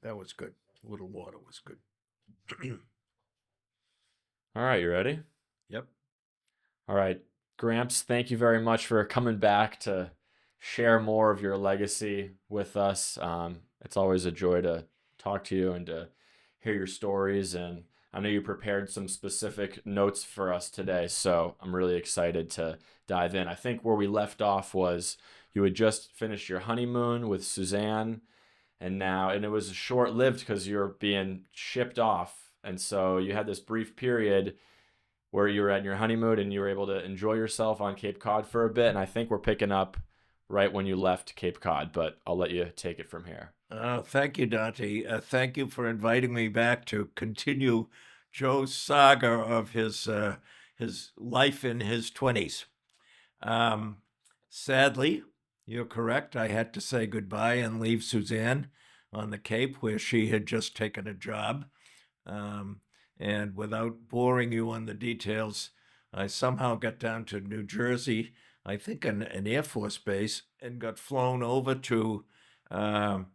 that was good. A little water was good. All right, you ready? Yep. All right, Gramps, thank you very much for coming back to share more of your legacy with us. It's always a joy to talk to you and to hear your stories. And I know you prepared some specific notes for us today, so I'm really excited to dive in. I think where we left off was you had just finished your honeymoon with Suzanne, and it was short lived because you were being shipped off. And so you had this brief period where you were at your honeymoon and you were able to enjoy yourself on Cape Cod for a bit. And I think we're picking up right when you left Cape Cod, but I'll let you take it from here. Thank you, Dante. Thank you for inviting me back to continue Joe's saga of his life in his 20s. Um, Sadly, you're correct. I had to say goodbye and leave Suzanne on the Cape where she had just taken a job. Um, and without boring you on the details, I somehow got down to New Jersey, I think an Air Force base, and got flown over to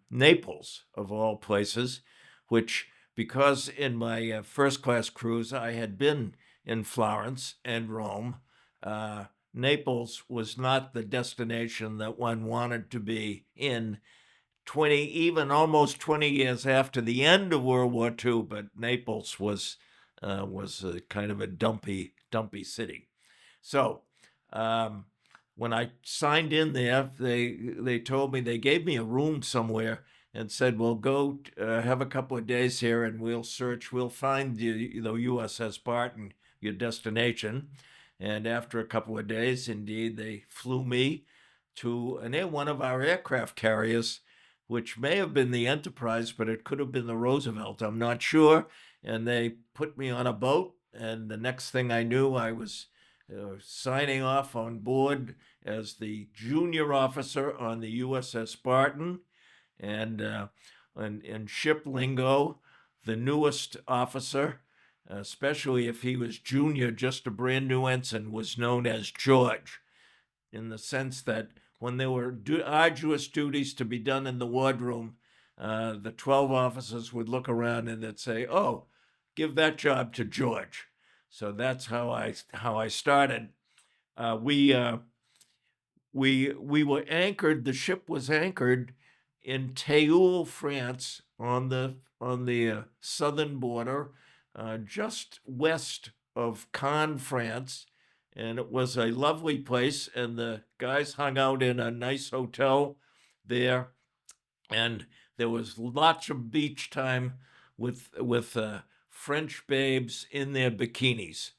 Naples, of all places, which, because in my first class cruise I had been in Florence and Rome, Naples was not the destination that one wanted to be in 20, even almost 20 years after the end of World War II, but Naples was a kind of a dumpy city. So when I signed in there, they told me, they gave me a room somewhere and said, "Well, go have a couple of days here, and we'll search. We'll find the USS Barton, your destination." And after a couple of days, indeed, they flew me to one of our aircraft carriers, which may have been the Enterprise, but it could have been the Roosevelt. I'm not sure. And they put me on a boat, and the next thing I knew, I was signing off on board as the junior officer on the USS Barton, and in ship lingo, the newest officer, especially if he was junior, just a brand new ensign, was known as George, in the sense that when there were arduous duties to be done in the wardroom, the 12 officers would look around and they'd say, "Oh, give that job to George." So that's how I started. We were anchored. The ship was anchored in Théoul, France, on the southern border, just west of Cannes, France. And it was a lovely place, and the guys hung out in a nice hotel there, and there was lots of beach time with French babes in their bikinis,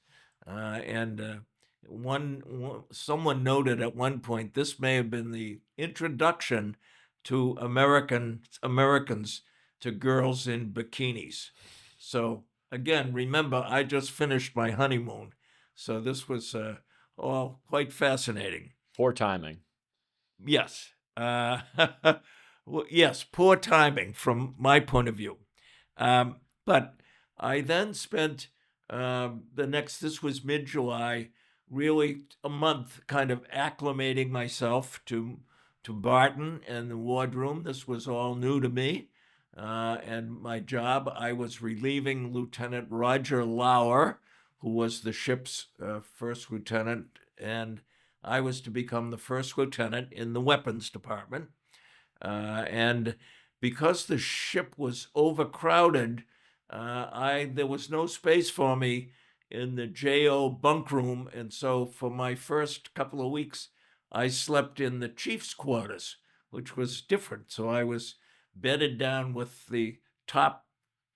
and someone noted at one point this may have been the introduction to Americans to girls in bikinis. So again, remember, I just finished my honeymoon. So this was all quite fascinating. Poor timing. Yes. Well, yes, poor timing from my point of view. But I then spent this was mid July, really a month kind of acclimating myself to Barton and the wardroom. This was all new to me. And my job, I was relieving Lieutenant Roger Lauer, who was the ship's first lieutenant, and I was to become the first lieutenant in the weapons department. And because the ship was overcrowded, there was no space for me in the JO bunk room, and so for my first couple of weeks, I slept in the chief's quarters, which was different. So I was bedded down with the top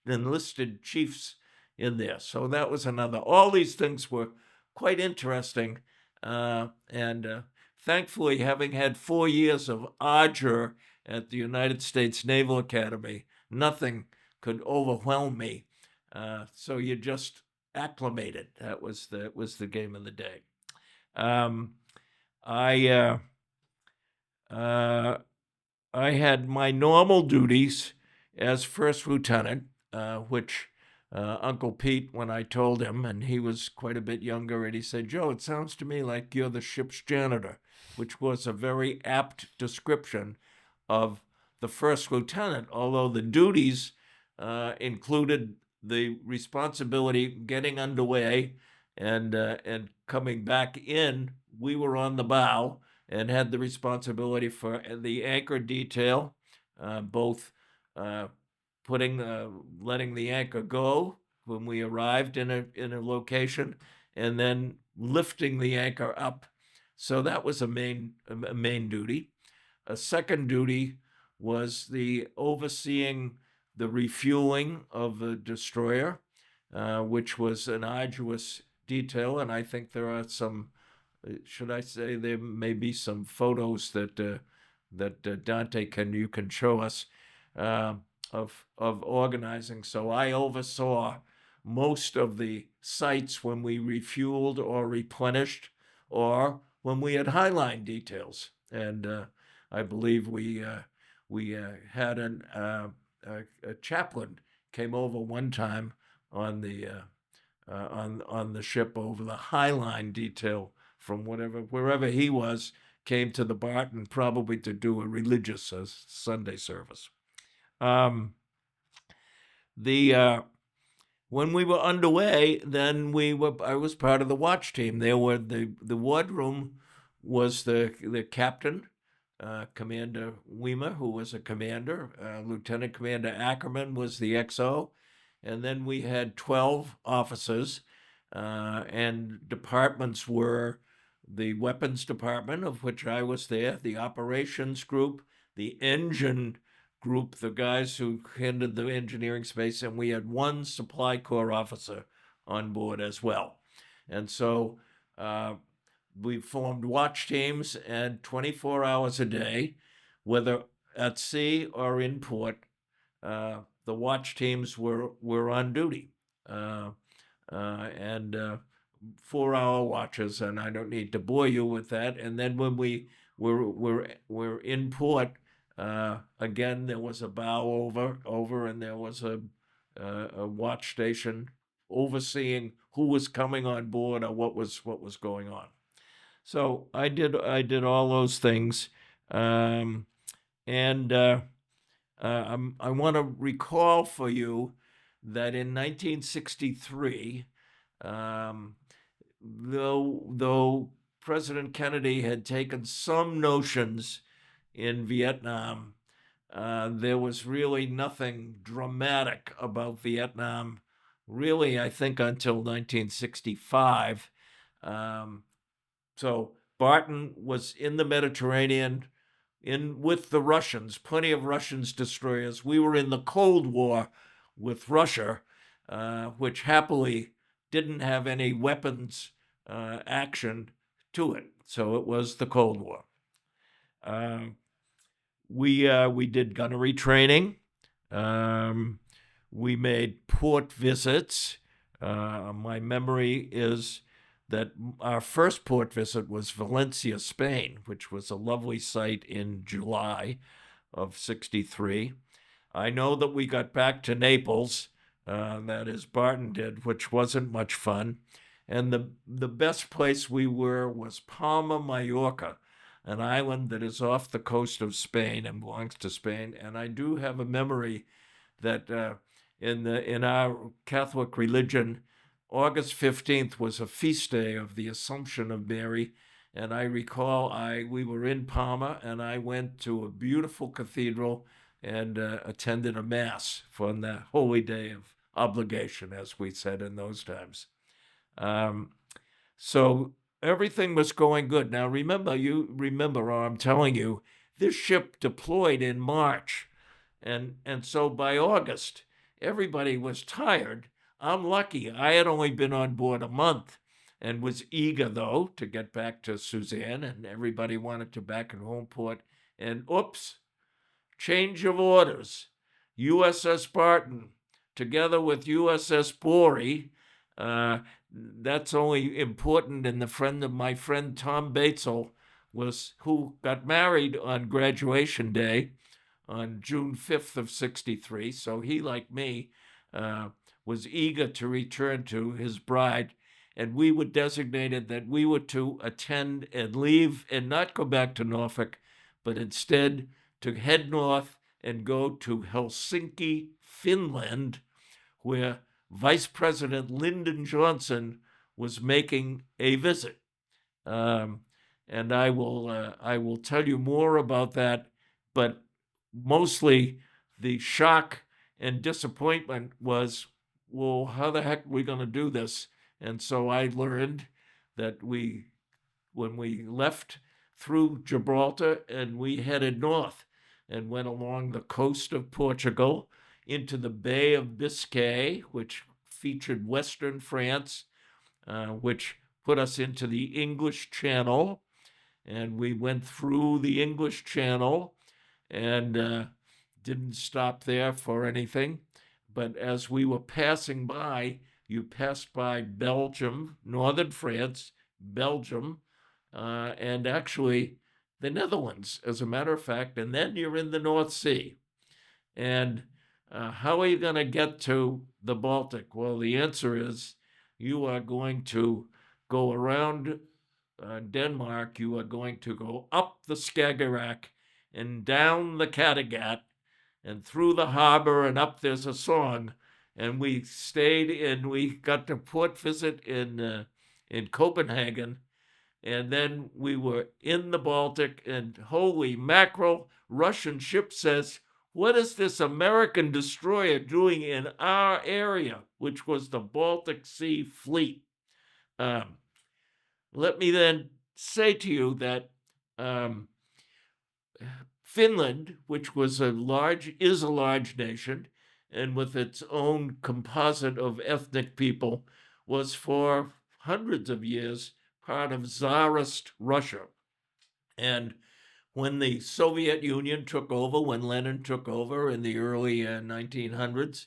enlisted chiefs in there. So that was another. All these things were quite interesting. And thankfully, having had 4 years of ardor at the United States Naval Academy, nothing could overwhelm me. So you just acclimated. That was the game of the day. I had my normal duties as first lieutenant, which Uncle Pete, when I told him, and he was quite a bit younger, and he said, "Joe, it sounds to me like you're the ship's janitor," which was a very apt description of the first lieutenant, although the duties included the responsibility getting underway and coming back in. We were on the bow and had the responsibility for the anchor detail, both letting the anchor go when we arrived in a location, and then lifting the anchor up. So that was a main duty. A second duty was the overseeing the refueling of the destroyer, which was an arduous detail. And I think there are some, should I say, there may be some photos that Dante you can show us of organizing. So I oversaw most of the sites when we refueled or replenished, or when we had highline details. And I believe we had a chaplain came over one time on the ship over the highline detail from wherever he was, came to the Barton probably to do a religious Sunday service. When we were underway, then I was part of the watch team. There were the wardroom was the captain, Commander Weimer, who was a commander. Lieutenant Commander Ackerman was the XO. And then we had 12 officers, and departments were the weapons department, of which I was there, the operations group, the engine group, the guys who handled the engineering space, and we had one supply corps officer on board as well. And so we formed watch teams, and 24 hours a day, whether at sea or in port, the watch teams were on duty, and 4-hour watches, and I don't need to bore you with that. And then when we were in port, again, there was a bow over, and there was a watch station overseeing who was coming on board or what was going on. So I did all those things, and I want to recall for you that in 1963, though President Kennedy had taken some notions in Vietnam, there was really nothing dramatic about Vietnam, really, I think, until 1965. So Barton was in the Mediterranean with the Russians, plenty of Russians destroyers. We were in the Cold War with Russia, which happily didn't have any weapons action to it. So it was the Cold War. We did gunnery training. We made port visits. My memory is that our first port visit was Valencia, Spain, which was a lovely sight in July of '63. I know that we got back to Naples, that is, Barton did, which wasn't much fun. And the best place we were was Palma, Mallorca, an island that is off the coast of Spain and belongs to Spain. And I do have a memory that in our Catholic religion, August 15th was a feast day of the Assumption of Mary. And I recall we were in Palma, and I went to a beautiful cathedral and attended a mass for the holy day of obligation, as we said in those times. So everything was going good. Now, remember, or I'm telling you, this ship deployed in March. And so by August, everybody was tired. I'm lucky. I had only been on board a month and was eager, though, to get back to Suzanne, and everybody wanted to back in home port. And oops, change of orders. USS Barton, together with USS Bory, that's only important in my friend Tom Batesel, who got married on graduation day on June 5th of '63. So he, like me, was eager to return to his bride, and we were designated that we were to attend and leave and not go back to Norfolk, but instead to head north and go to Helsinki, Finland, where Vice President Lyndon Johnson was making a visit. And I will tell you more about that, but mostly the shock and disappointment was, well, how the heck are we going to do this? And so I learned that when we left through Gibraltar and we headed north and went along the coast of Portugal into the Bay of Biscay, which featured Western France, which put us into the English Channel. And we went through the English Channel and didn't stop there for anything. But as we were passing by, you passed by Belgium, northern France, Belgium, and actually the Netherlands, as a matter of fact, and then you're in the North Sea. And how are you going to get to the Baltic? Well, the answer is you are going to go around Denmark, you are going to go up the Skagerrak and down the Kattegat and through the harbor and up there's a song. And we stayed and we got to port visit in Copenhagen. And then we were in the Baltic, and holy mackerel, Russian ship says, what is this American destroyer doing in our area, which was the Baltic Sea Fleet? Let me then say to you that Finland, which is a large nation, and with its own composite of ethnic people, was for hundreds of years part of Tsarist Russia. And when the Soviet Union took over, when Lenin took over in the early 1900s,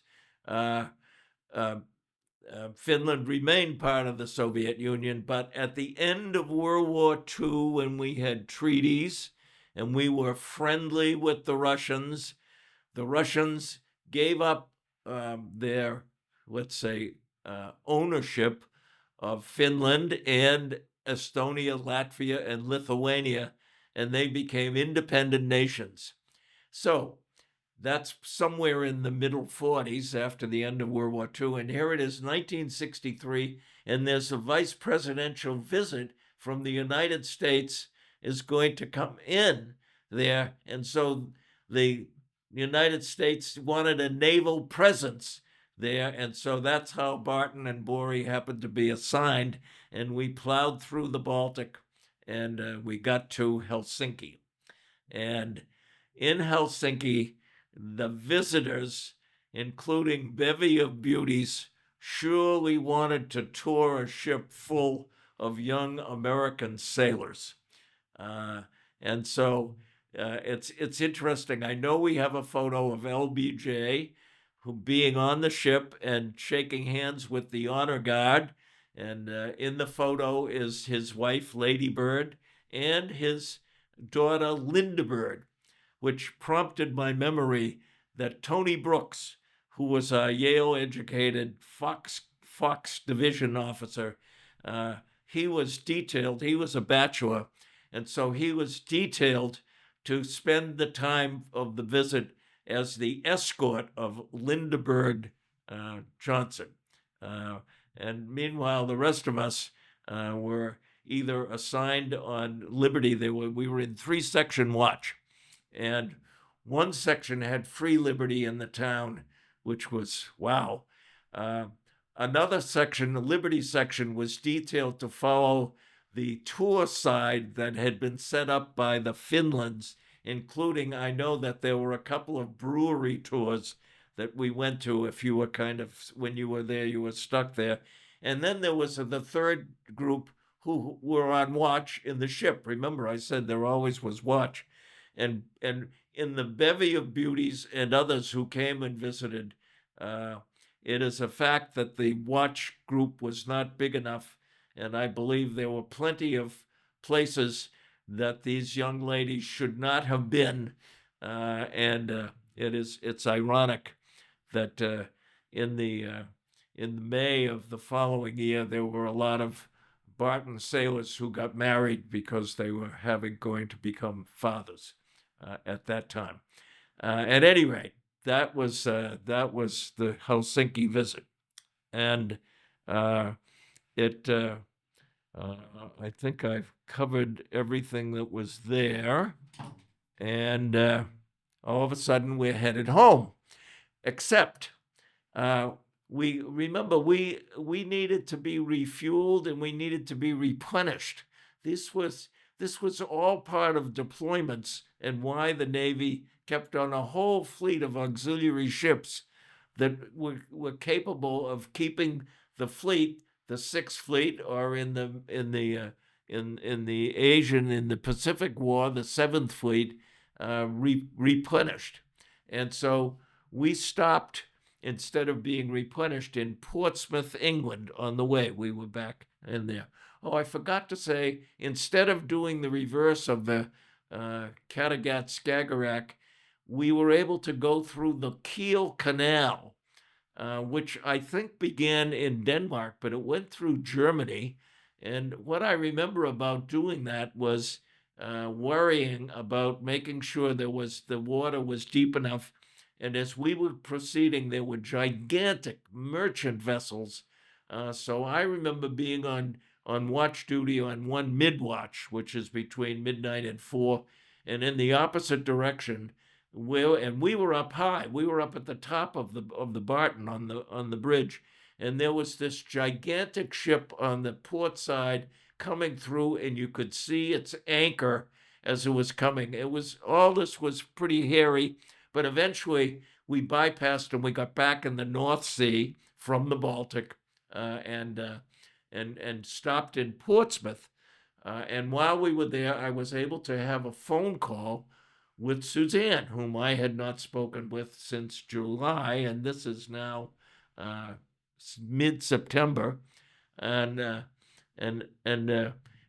Finland remained part of the Soviet Union, but at the end of World War II, when we had treaties and we were friendly with the Russians gave up their, let's say, ownership of Finland and Estonia, Latvia, and Lithuania, and they became independent nations. So that's somewhere in the middle 40s after the end of World War II. And here it is, 1963, and there's a vice presidential visit from the United States is going to come in there. And so the United States wanted a naval presence there. And so that's how Barton and Borey happened to be assigned. And we plowed through the Baltic and we got to Helsinki. And in Helsinki, the visitors, including bevy of beauties, surely wanted to tour a ship full of young American sailors. And so it's interesting. I know we have a photo of LBJ who being on the ship and shaking hands with the honor guard. And in the photo is his wife, Lady Bird, and his daughter, Linda Bird, which prompted my memory that Tony Brooks, who was a Yale-educated Fox Division officer, he was detailed, he was a bachelor, and so he was detailed to spend the time of the visit as the escort of Linda Bird Johnson. And meanwhile, the rest of us were either assigned on Liberty, we were in 3-section watch. And one section had free liberty in the town, which was wow. Another section, the Liberty section, was detailed to follow the tour side that had been set up by the Finlands, including, I know that there were a couple of brewery tours that we went to if you were when you were there, you were stuck there. And then there was the third group who were on watch in the ship. Remember, I said there always was watch. And in the bevy of beauties and others who came and visited, it is a fact that the watch group was not big enough, and I believe there were plenty of places that these young ladies should not have been. It's ironic that in May of the following year there were a lot of Barton sailors who got married because they were going to become fathers at that time. At any rate, that was the Helsinki visit, and uh, it. I think I've covered everything that was there, and all of a sudden we're headed home. Except uh, we needed to be refueled and we needed to be replenished. This was this was all part of deployments and why the Navy kept on a whole fleet of auxiliary ships that were capable of keeping the fleet, the Sixth Fleet, or in the Asian in the Pacific War, the Seventh Fleet, replenished, and so we stopped instead of being replenished in Portsmouth, England. On the way, we were back in there. Oh, I forgot to say, instead of doing the reverse of the Kattegat Skagerrak, we were able to go through the Kiel Canal, which I think began in Denmark, but it went through Germany. And what I remember about doing that was worrying about making sure the water was deep enough. And as we were proceeding, there were gigantic merchant vessels. So I remember being on watch duty on one mid-watch, which is between midnight and 4, and in the opposite direction, we were up high. We were up at the top of the Barton on the bridge, and there was this gigantic ship on the port side coming through, and you could see its anchor as it was coming. All this was pretty hairy, but eventually we bypassed and we got back in the North Sea from the Baltic, and stopped in Portsmouth. And while we were there, I was able to have a phone call with Suzanne, whom I had not spoken with since July, and this is now mid-September, and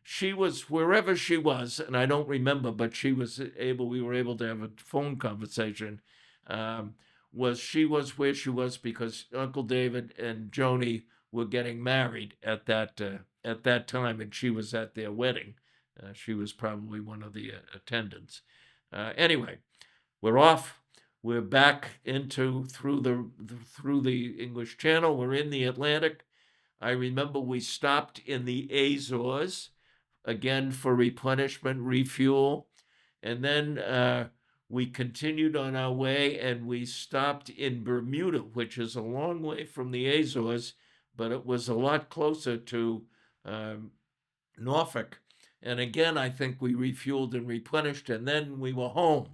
she was wherever she was, and I don't remember, but she was able. We were able to have a phone conversation. She was where she was because Uncle David and Joni were getting married at that time, and she was at their wedding. She was probably one of the attendants. Anyway, we're off. We're back through the English Channel. We're in the Atlantic. I remember we stopped in the Azores again for replenishment, refuel, and then we continued on our way and we stopped in Bermuda, which is a long way from the Azores, but it was a lot closer to Norfolk. And again, I think we refueled and replenished, and then we were home.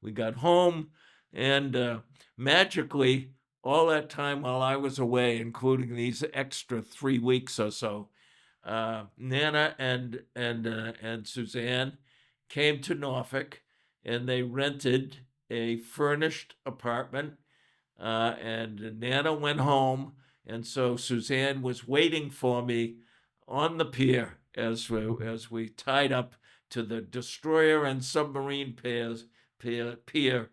We got home, and magically, all that time while I was away, including these extra 3 weeks or so, Nana and Suzanne came to Norfolk, and they rented a furnished apartment. And Nana went home, and so Suzanne was waiting for me on the pier as we tied up to the destroyer and submarine pier,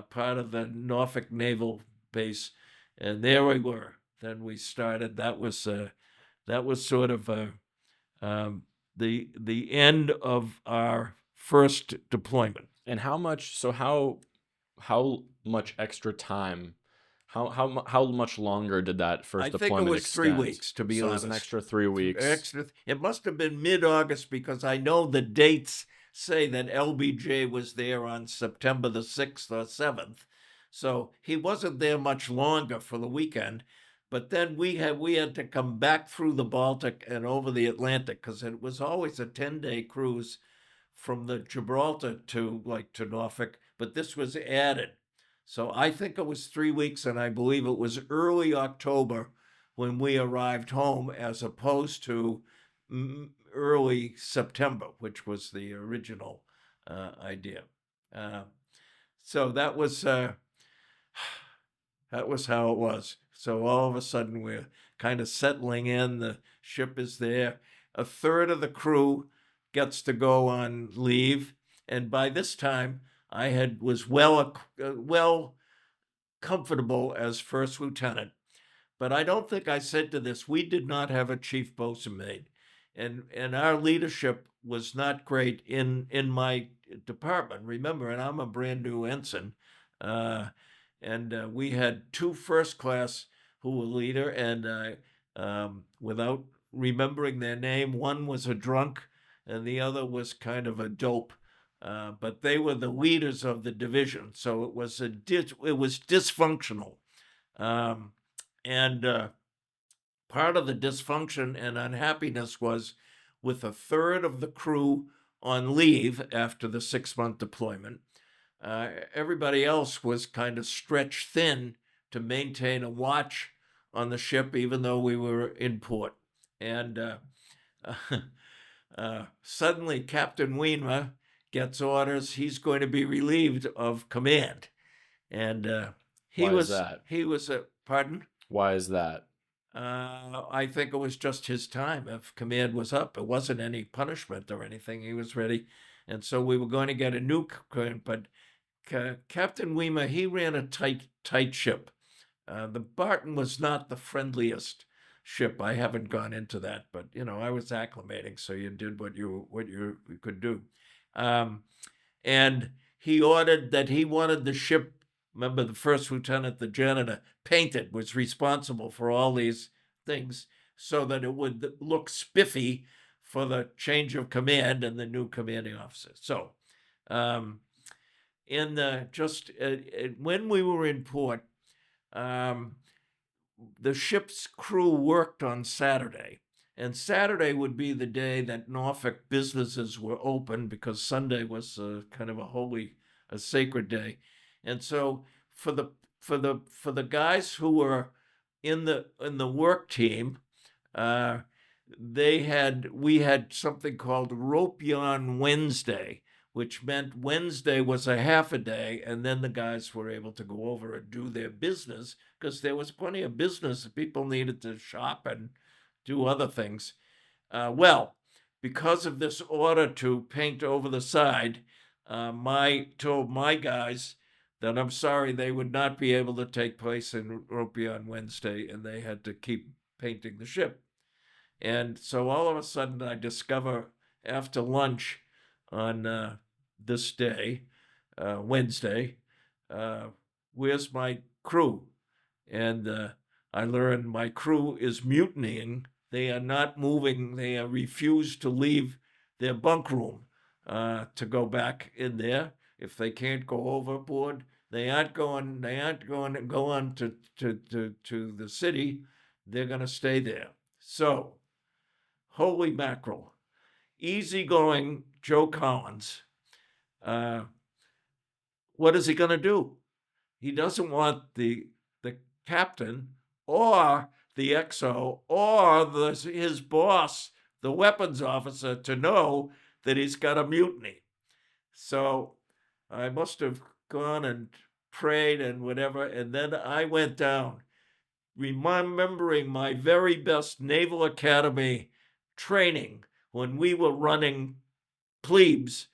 part of the Norfolk Naval Base, and there we were. Then we started. That was sort of the end of our first deployment. And how much extra time? How much longer did that first I think it deployment was extend? 3 weeks, to be So it honest. was an extra 3 weeks. It must have been mid-August because I know the dates say that LBJ was there on September the 6th or 7th. So he wasn't there much longer for the weekend. But then we had to come back through the Baltic and over the Atlantic because it was always a 10-day cruise from the Gibraltar to Norfolk, but this was added. So I think it was 3 weeks, and I believe it was early October when we arrived home, as opposed to early September, which was the original idea. So that was how it was. So all of a sudden we're kind of settling in. The ship is there. A third of the crew gets to go on leave, and by this time I was well comfortable as first lieutenant. But I don't think I said to this, we did not have a chief boatswain mate, and our leadership was not great in my department. Remember, and I'm a brand new ensign, And we had two first class who were leader, and without remembering their name, one was a drunk and the other was kind of a dope. But they were the leaders of the division, so it was dysfunctional. And part of the dysfunction and unhappiness was with a third of the crew on leave after the 6-month deployment. Everybody else was kind of stretched thin to maintain a watch on the ship, even though we were in port. And suddenly, Captain Weimer gets orders he's going to be relieved of command. And Why is that? He was a pardon. Why is that? I think it was just his time. If command was up, it wasn't any punishment or anything. He was ready, and so we were going to get a new command. But Captain Weimer, he ran a tight ship. The Barton was not the friendliest ship. I haven't gone into that, but I was acclimating, so you did what you could do. And he ordered that he wanted the ship. Remember, the first lieutenant, the janitor, painted, was responsible for all these things so that it would look spiffy for the change of command and the new commanding officer. So, when we were in port, the ship's crew worked on Saturday. And Saturday would be the day that Norfolk businesses were open, because Sunday was kind of a sacred day. And so for the guys who were in the work team, we had something called Rope Yarn Wednesday, which meant Wednesday was a half a day, and then the guys were able to go over and do their business, because there was plenty of business. People needed to shop and do other things. Well, because of this order to paint over the side, told my guys that I'm sorry, they would not be able to take place in Rope on Wednesday, and they had to keep painting the ship. And so all of a sudden I discover after lunch on this day, Wednesday, where's my crew? And I learned my crew is mutinying. They are not moving. They are refused to leave their bunk room to go back in there. If they can't go overboard, they aren't going to go on to the city. They're going to stay there. So, holy mackerel. Easygoing Joe Collins. What is he going to do? He doesn't want the captain or the XO or his boss, the weapons officer, to know that he's got a mutiny. So I must have gone and prayed and whatever, and then I went down, remembering my very best Naval Academy training when we were running plebes.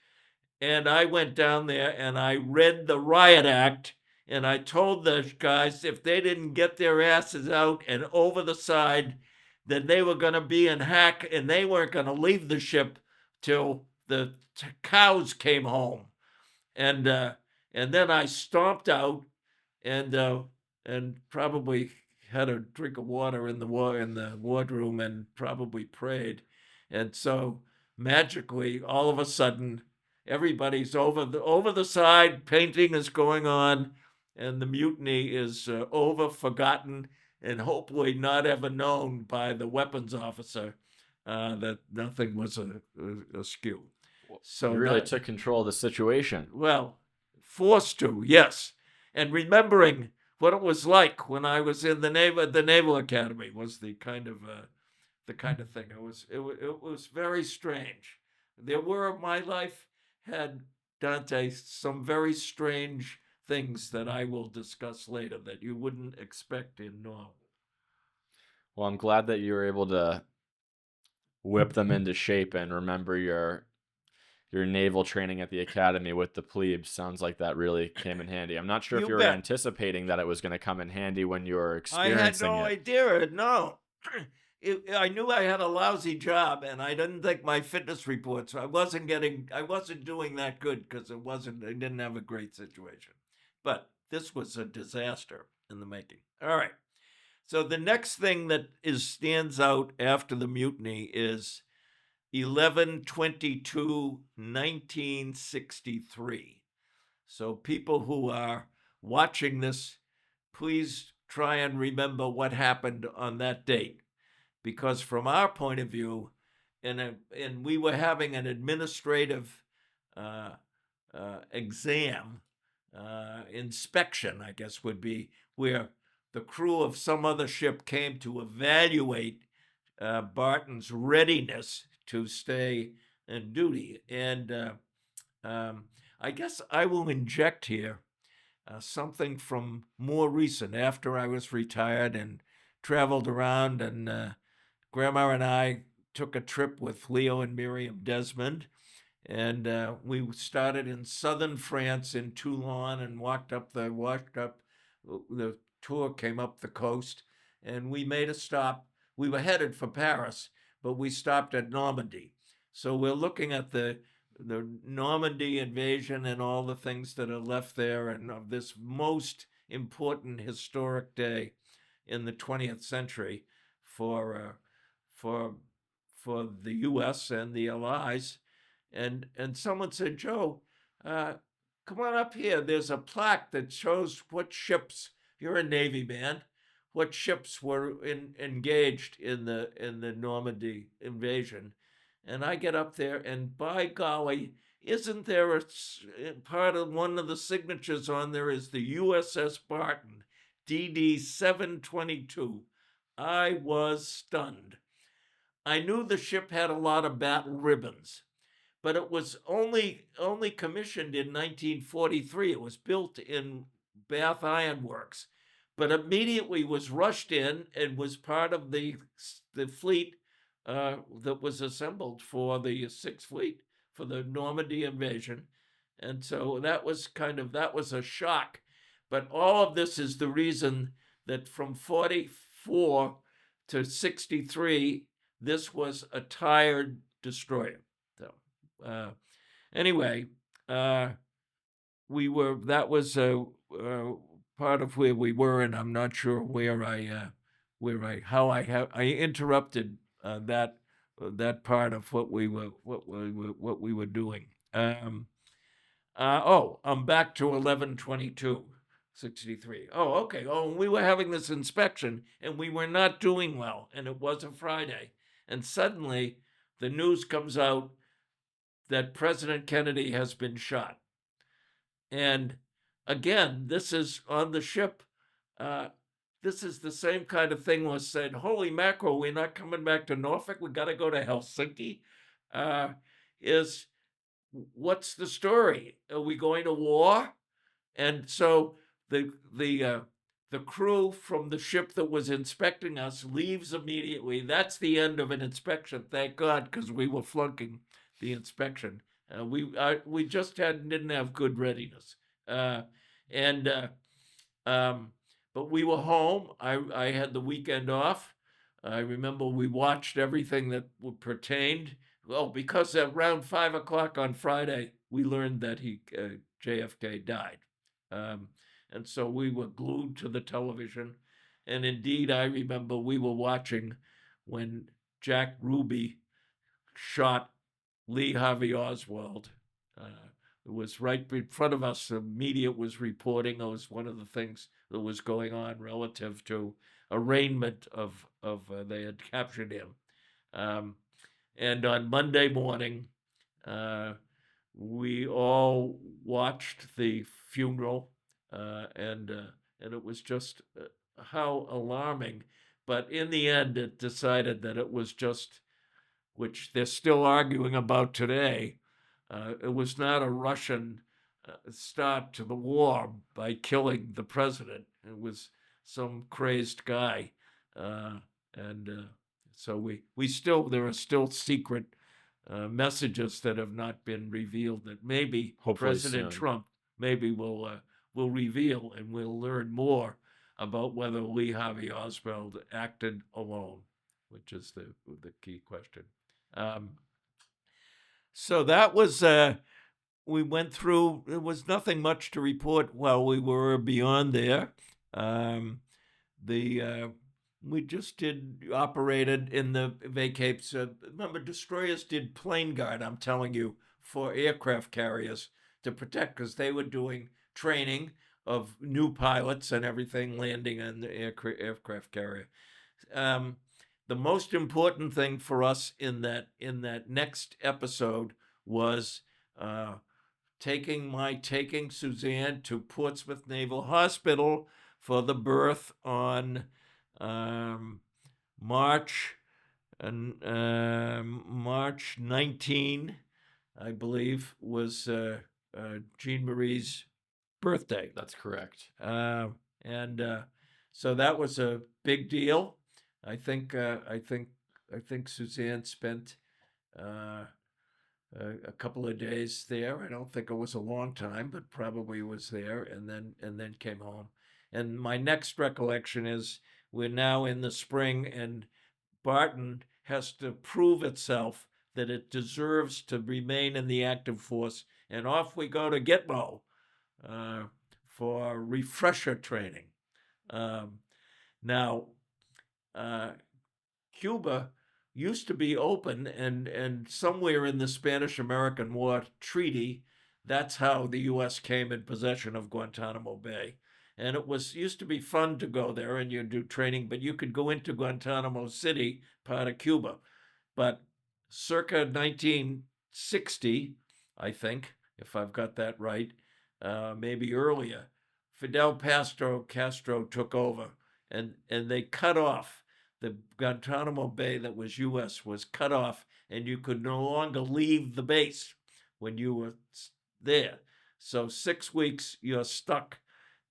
And I went down there and I read the Riot Act, and I told those guys if they didn't get their asses out and over the side, then they were going to be in hack, and they weren't going to leave the ship till the cows came home. And then I stomped out and probably had a drink of water in the wardroom and probably prayed. And so magically, all of a sudden, everybody's over the side, painting is going on, and the mutiny is over, forgotten, and hopefully not ever known by the weapons officer that nothing was askew. So you really took control of the situation. Well, forced to, yes. And remembering what it was like when I was in the Naval Academy was the kind of thing. It was very strange. There were, my life had, Dante, some very strange things that I will discuss later that you wouldn't expect in normal. Well, I'm glad that you were able to whip them into shape and remember your naval training at the academy with the plebes. Sounds like that really came in handy. I'm not sure if you were anticipating that it was going to come in handy when you were experiencing it. I had no idea. No. I knew I had a lousy job, and I didn't think my fitness reports, I wasn't doing that good because I didn't have a great situation. But this was a disaster in the making. All right. So the next thing that stands out after the mutiny is 11/22/1963. So people who are watching this, please try and remember what happened on that date, because from our point of view, and we were having an administrative exam, inspection, I guess would be, where the crew of some other ship came to evaluate Barton's readiness to stay in duty. And I guess I will inject here something from more recent, after I was retired and traveled around, and Grandma and I took a trip with Leo and Miriam Desmond, and we started in southern France in Toulon and walked up. The tour came up the coast, and we made a stop. We were headed for Paris, but we stopped at Normandy. So we're looking at the Normandy invasion and all the things that are left there, and of this most important historic day in the 20th century for the U.S. and the Allies. And someone said, Joe, come on up here. There's a plaque that shows what ships. You're a Navy man. What ships were engaged in the Normandy invasion? And I get up there, and by golly, isn't there a part of one of the signatures on there is the USS Barton, DD 722. I was stunned. I knew the ship had a lot of battle ribbons, but it was only commissioned in 1943. It was built in Bath Iron Works, but immediately was rushed in and was part of the fleet that was assembled for the Sixth Fleet for the Normandy invasion. And so that was a shock. But all of this is the reason that from 44 to 63, this was a tired destroyer. So anyway, that was part of where we were, and I'm not sure how I interrupted that part of what we were doing. I'm back to 11/22/63. Oh, okay. Oh, we were having this inspection, and we were not doing well, and it was a Friday, and suddenly the news comes out that President Kennedy has been shot. And again, this is on the ship. This is the same kind of thing was said, holy mackerel, we're not coming back to Norfolk. We got to go to Helsinki. What's the story? Are we going to war? And so the crew from the ship that was inspecting us leaves immediately. That's the end of an inspection. Thank God, because we were flunking the inspection. We just didn't have good readiness. But we were home. I had the weekend off. I remember we watched everything that pertained. Well, because around 5 o'clock on Friday, we learned that JFK died. And so we were glued to the television. And indeed, I remember we were watching when Jack Ruby shot Lee Harvey Oswald. It was right in front of us. The media was reporting. It was one of the things that was going on relative to arraignment of they had captured him. And on Monday morning, we all watched the funeral, and it was just how alarming. But in the end, it decided that it was just, which they're still arguing about today, it was not a Russian start to the war by killing the president. It was some crazed guy. So there are still secret messages that have not been revealed that maybe Hopefully President soon. Trump maybe will reveal, and we'll learn more about whether Lee Harvey Oswald acted alone, which is the key question. So that was we went through. There was nothing much to report while we were beyond there. Um, the We just did operated in the vacapes. Remember, destroyers did plane guard. I'm telling you, for aircraft carriers to protect, because they were doing training of new pilots and everything landing on the aircraft carrier. Um, the most important thing for us in that next episode was uh, taking Suzanne to Portsmouth Naval Hospital for the birth on um, March March 19, I believe, was Jean Marie's birthday. That's correct. And So that was a big deal. I think Suzanne spent uh, a couple of days there. I don't think it was a long time, but probably was there, and then came home. And my next recollection is we're now in the spring, and Barton has to prove itself that it deserves to remain in the active force, and off we go to Gitmo uh, for refresher training. Um, Now, uh, Cuba used to be open, and somewhere in the Spanish-American War treaty, that's how the U.S. came in possession of Guantanamo Bay. And it was used to be fun to go there and you do training, but you could go into Guantanamo City, part of Cuba. But circa 1960, I think, if I've got that right, maybe earlier, Fidel Castro took over, and they cut off the Guantanamo Bay that was U.S. was cut off, and you could no longer leave the base when you were there. So 6 weeks you're stuck,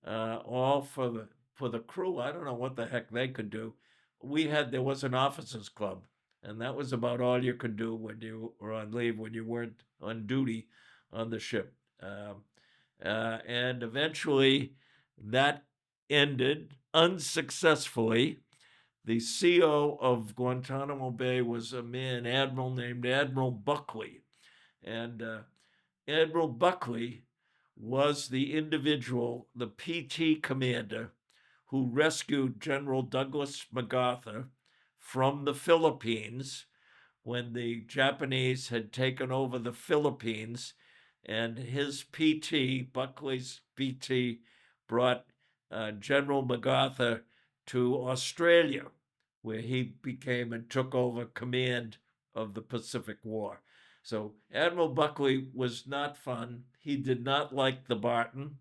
all for the crew. I don't know what the heck they could do. There was an officers club, and that was about all you could do when you were on leave, when you weren't on duty on the ship. And eventually that ended unsuccessfully. The CO of Guantanamo Bay was a man, admiral named Admiral Buckley. And Admiral Buckley was the individual, the PT commander, who rescued General Douglas MacArthur from the Philippines when the Japanese had taken over the Philippines. And his PT, Buckley's PT, brought General MacArthur to Australia, where he became and took over command of the Pacific War. So Admiral Buckley was not fun. He did not like the Barton.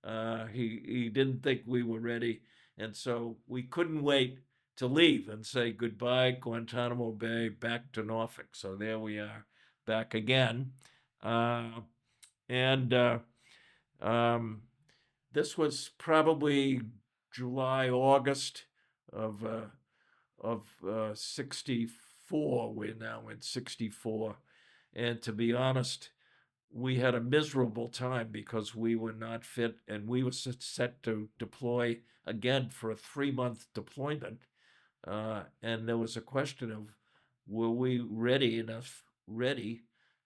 He didn't think we were ready, and so we couldn't wait to leave and say goodbye, Guantanamo Bay, back to Norfolk. So there we are, back again. And um, This was probably July, August of 64. We're now in 64. And to be honest, we had a miserable time because we were not fit, and we were set to deploy again for a 3-month deployment. And there was a question of, were we ready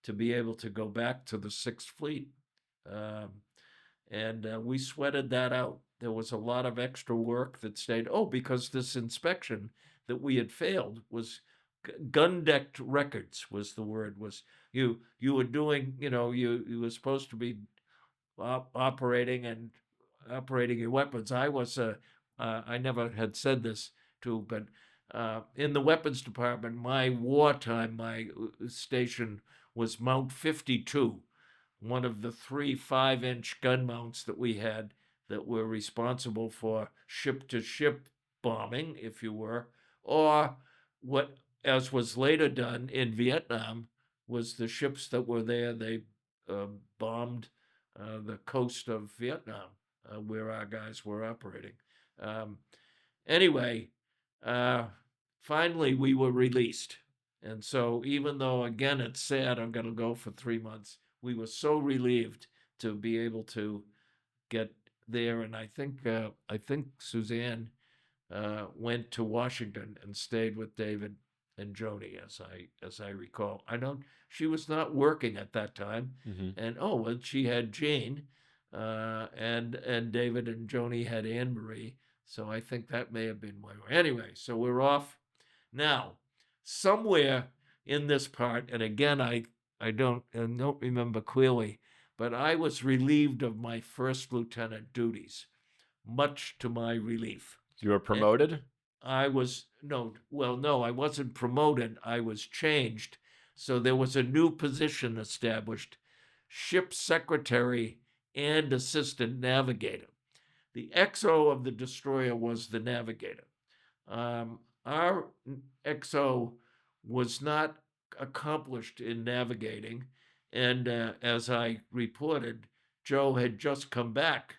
to be able to go back to the Sixth Fleet? And We sweated that out. There was a lot of extra work that stayed. Oh, because this inspection that we had failed was gun decked records was the word. Was you were doing, you were supposed to be operating your weapons. I never had said this too, but in the weapons department, my station was Mount 52, one of the 3 5-inch gun mounts that we had that were responsible for ship-to-ship bombing, if you were, or what, as was later done in Vietnam, was the ships that were there. They bombed the coast of Vietnam, where our guys were operating. Anyway, finally we were released. And so even though, again, it's sad, I'm going to go for 3 months, we were so relieved to be able to get there. And I think Suzanne went to Washington and stayed with David and Joni, as I recall. She was not working at that time, Hmm. and well, she had Jane, and David and Joni had Anne Marie. So I think that may have been why. Anyway, so we're off now. Somewhere in this part, and again, I don't remember clearly, but I was relieved of my first lieutenant duties, much to my relief. You were And promoted? I was no, I wasn't promoted. I was changed. So there was a new position established, ship secretary and assistant navigator. The XO of the destroyer was the navigator. Our XO was not accomplished in navigating, and as I reported, Joe had just come back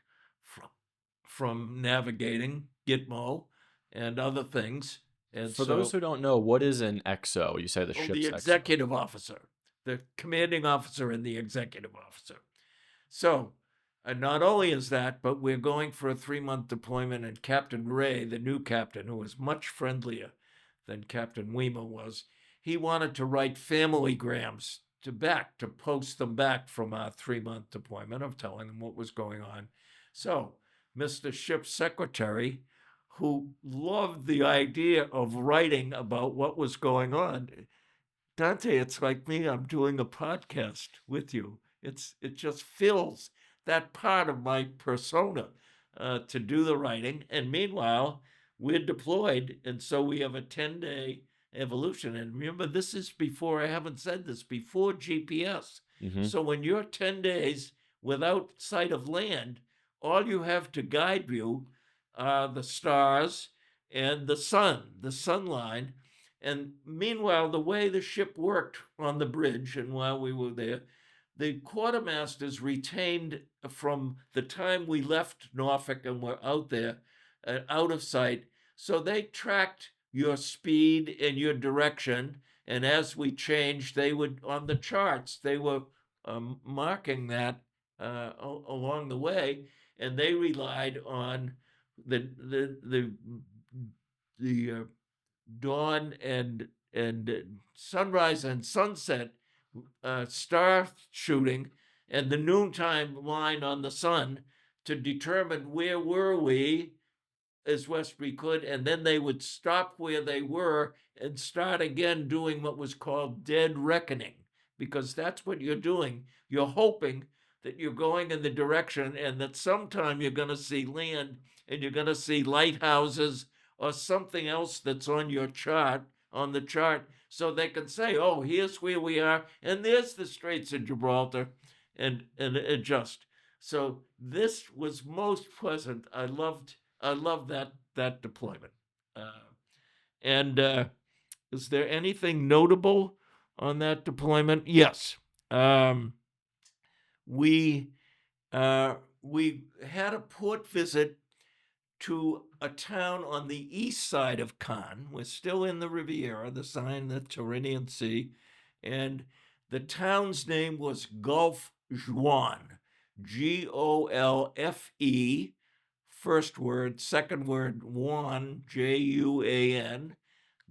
from navigating Gitmo and other things, and For those so who don't know, what is an XO? You say the the ship's XO. executive officer, the commanding officer, and the executive officer. So, not only is that, but we're going for a 3-month deployment, and Captain Ray, the new captain, who was much friendlier than Captain Weimer was, he wanted to write family grams to post them back from our 3-month deployment of telling them what was going on. So, Mr. Ship's secretary, who loved the idea of writing about what was going on, Dante, it's like me. I'm doing a podcast with you. It just fills that part of my persona to do the writing. And meanwhile, we're deployed, and so we have a 10-day evolution. And remember, this is before, I haven't said this, before GPS. Hmm. So when you're 10 days without sight of land, all you have to guide you are the stars and the sun line. And meanwhile, the way the ship worked on the bridge, and while we were there, the quartermasters retained from the time we left Norfolk and were out there, out of sight. So they tracked your speed and your direction. And as we changed, they would, on the charts, they were marking that along the way. And they relied on the dawn and sunrise and sunset star shooting and the noontime line on the sun to determine where were we as best we could, and then they would stop where they were and start again doing what was called dead reckoning, because that's what you're doing. You're hoping that you're going in the direction and that sometime you're going to see land and you're going to see lighthouses or something else that's on your chart, on the chart, so they can say, oh, here's where we are, and there's the Straits of Gibraltar, and adjust. So this was most pleasant. I love that deployment. And is there anything notable on that deployment? Yes. Um, we we had a port visit to a town on the east side of Cannes. We're still in the Riviera, the sign, the Tyrrhenian Sea, and the town's name was Gulf Juan, Golfe. First word, second word, Juan, Juan,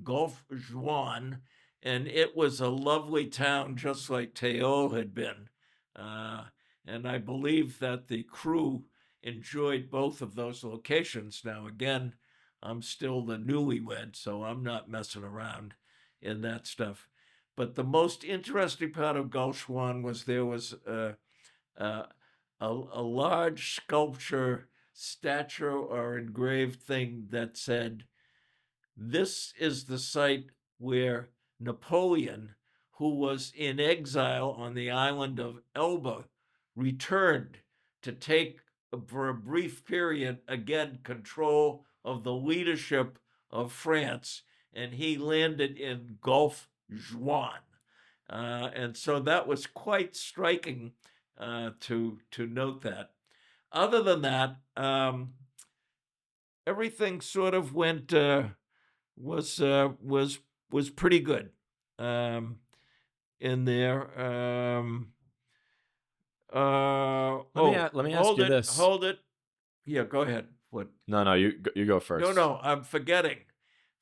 Gulf Juan, and it was a lovely town, just like Teol had been. Uh, and I believe that the crew enjoyed both of those locations. Now, again, I'm still the newlywed, so I'm not messing around in that stuff. But the most interesting part of Gulf Juan was there was a large sculpture, statue, or engraved thing that said, this is the site where Napoleon, who was in exile on the island of Elba, returned to take, for a brief period, again, control of the leadership of France, and he landed in Gulf Juan. And so that was quite striking to note that. Other than that, everything sort of went was was pretty good um, in there. Let me ask Hold you it, this. hold it. Yeah, go ahead. What? No, no, you go No, first. no, I'm forgetting.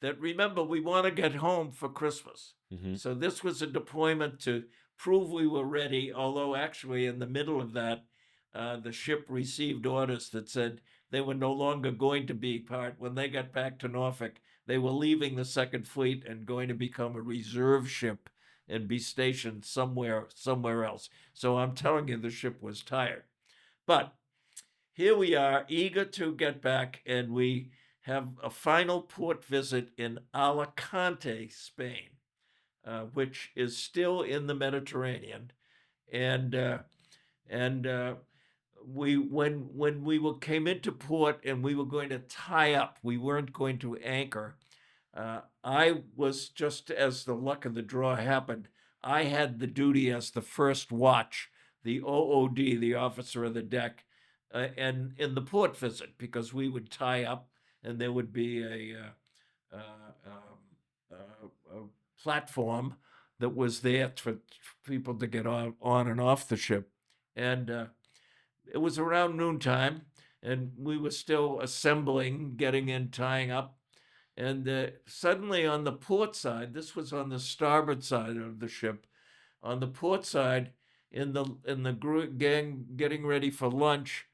that, remember, we want to get home for Christmas. Mm-hmm. So this was a deployment to prove we were ready, although actually in the middle of that, the ship received orders that said they were no longer going to be part. When they got back to Norfolk, they were leaving the Second Fleet and going to become a reserve ship and be stationed somewhere else. So I'm telling you, the ship was tired. But here we are, eager to get back, and we have a final port visit in Alicante, Spain, which is still in the Mediterranean. And when we came into port and we were going to tie up, we weren't going to anchor. I was, just as the luck of the draw happened, I had the duty as the first watch, the OOD, the officer of the deck, and in the port visit, because we would tie up and there would be a platform that was there for people to get on and off the ship. And it was around noontime, and we were still assembling, getting in, tying up. And suddenly on the port side, this was on the starboard side of the ship, on the port side, in the gang getting ready for lunch,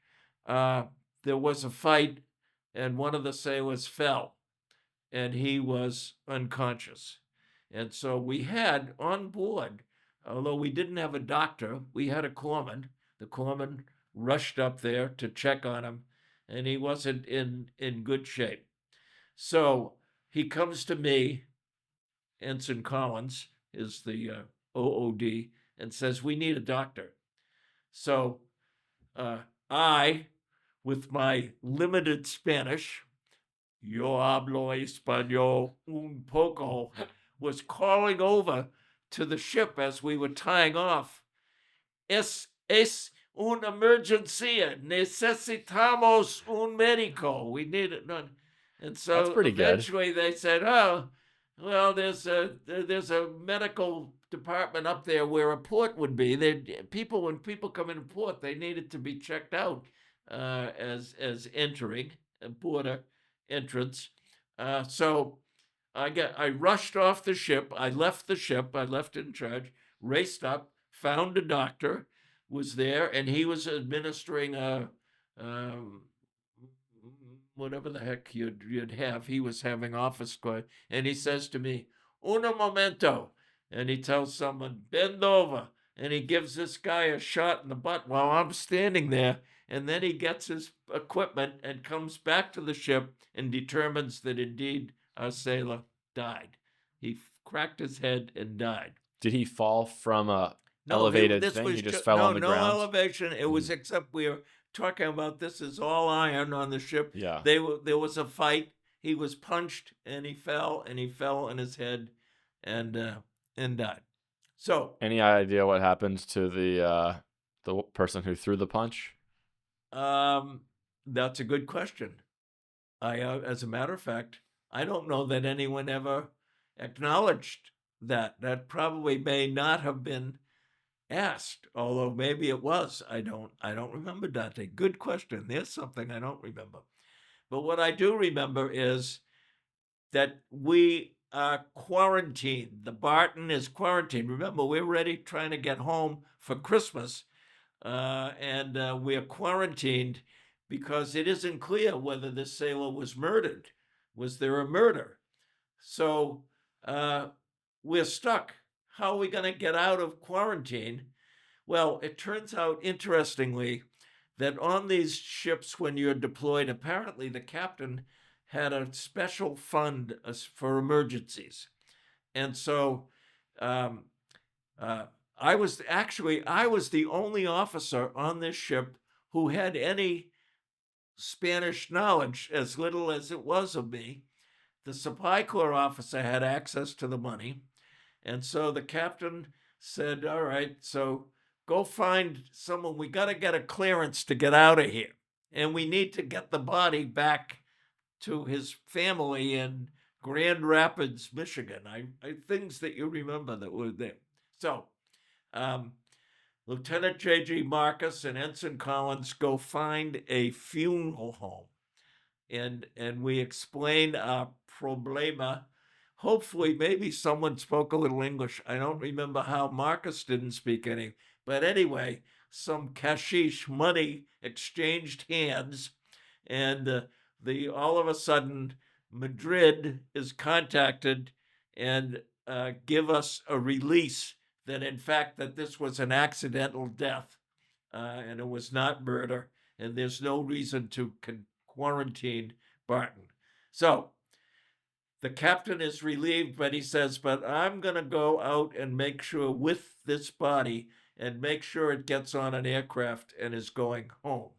there was a fight, and one of the sailors fell, and he was unconscious. And so we had on board, although we didn't have a doctor, we had a corpsman. The corpsman rushed up there to check on him, and he wasn't in good shape. So he comes to me, Ensign Collins is the OOD, and says, "We need a doctor." So I, with my limited Spanish, "Yo hablo español un poco," was calling over to the ship as we were tying off. Es una emergencia. Necesitamos un médico. We need it. And so That's pretty good. eventually they said, "Oh, well, there's a medical department up there where a port would be. When people come into port, they needed to be checked out as entering a border entrance." So I rushed off the ship. I left the ship. I left it in charge. Raced up, found a doctor, was there, and he was administering whatever the heck you'd have. He was having office class, and he says to me, "Uno momento," and he tells someone, "Bend over," and he gives this guy a shot in the butt while I'm standing there. And then he gets his equipment and comes back to the ship and determines that indeed our sailor died. He cracked his head and died. Did he fall from a No, elevated this thing? was He just fell on the no ground? elevation. It was, except we were talking about, this is all iron on the ship. Yeah. There was a fight. He was punched and he fell on his head and died. So Any idea what happened to the person who threw the punch? that's a good question. As a matter of fact, I don't know that anyone ever acknowledged that. That probably may not have been asked, although maybe it was. I don't remember, Dante. Good question. There's something I don't remember. But what I do remember is that we are quarantined. The Barton is quarantined. Remember, we're ready, trying to get home for Christmas, and we are quarantined because it isn't clear whether this sailor was murdered. Was there a murder? So we're stuck. How are we going to get out of quarantine? Well, it turns out, interestingly, that on these ships, when you're deployed, apparently the captain had a special fund for emergencies. And so I was the only officer on this ship who had any Spanish knowledge, as little as it was of me. The supply corps officer had access to the money. And so the captain said, "All right, so go find someone. We got to get a clearance to get out of here. And we need to get the body back to his family in Grand Rapids, Michigan." Things that you remember that were there. So Lieutenant J.G. Marcus and Ensign Collins go find a funeral home. And we explain our problema. Hopefully, maybe someone spoke a little English. I don't remember how. Marcus didn't speak any. But anyway, some cashish money exchanged hands, and all of a sudden, Madrid is contacted and give us a release that, in fact, that this was an accidental death and it was not murder, and there's no reason to quarantine Barton. So the captain is relieved, but he says, but I'm going to go out and make sure with this body and make sure it gets on an aircraft and is going home.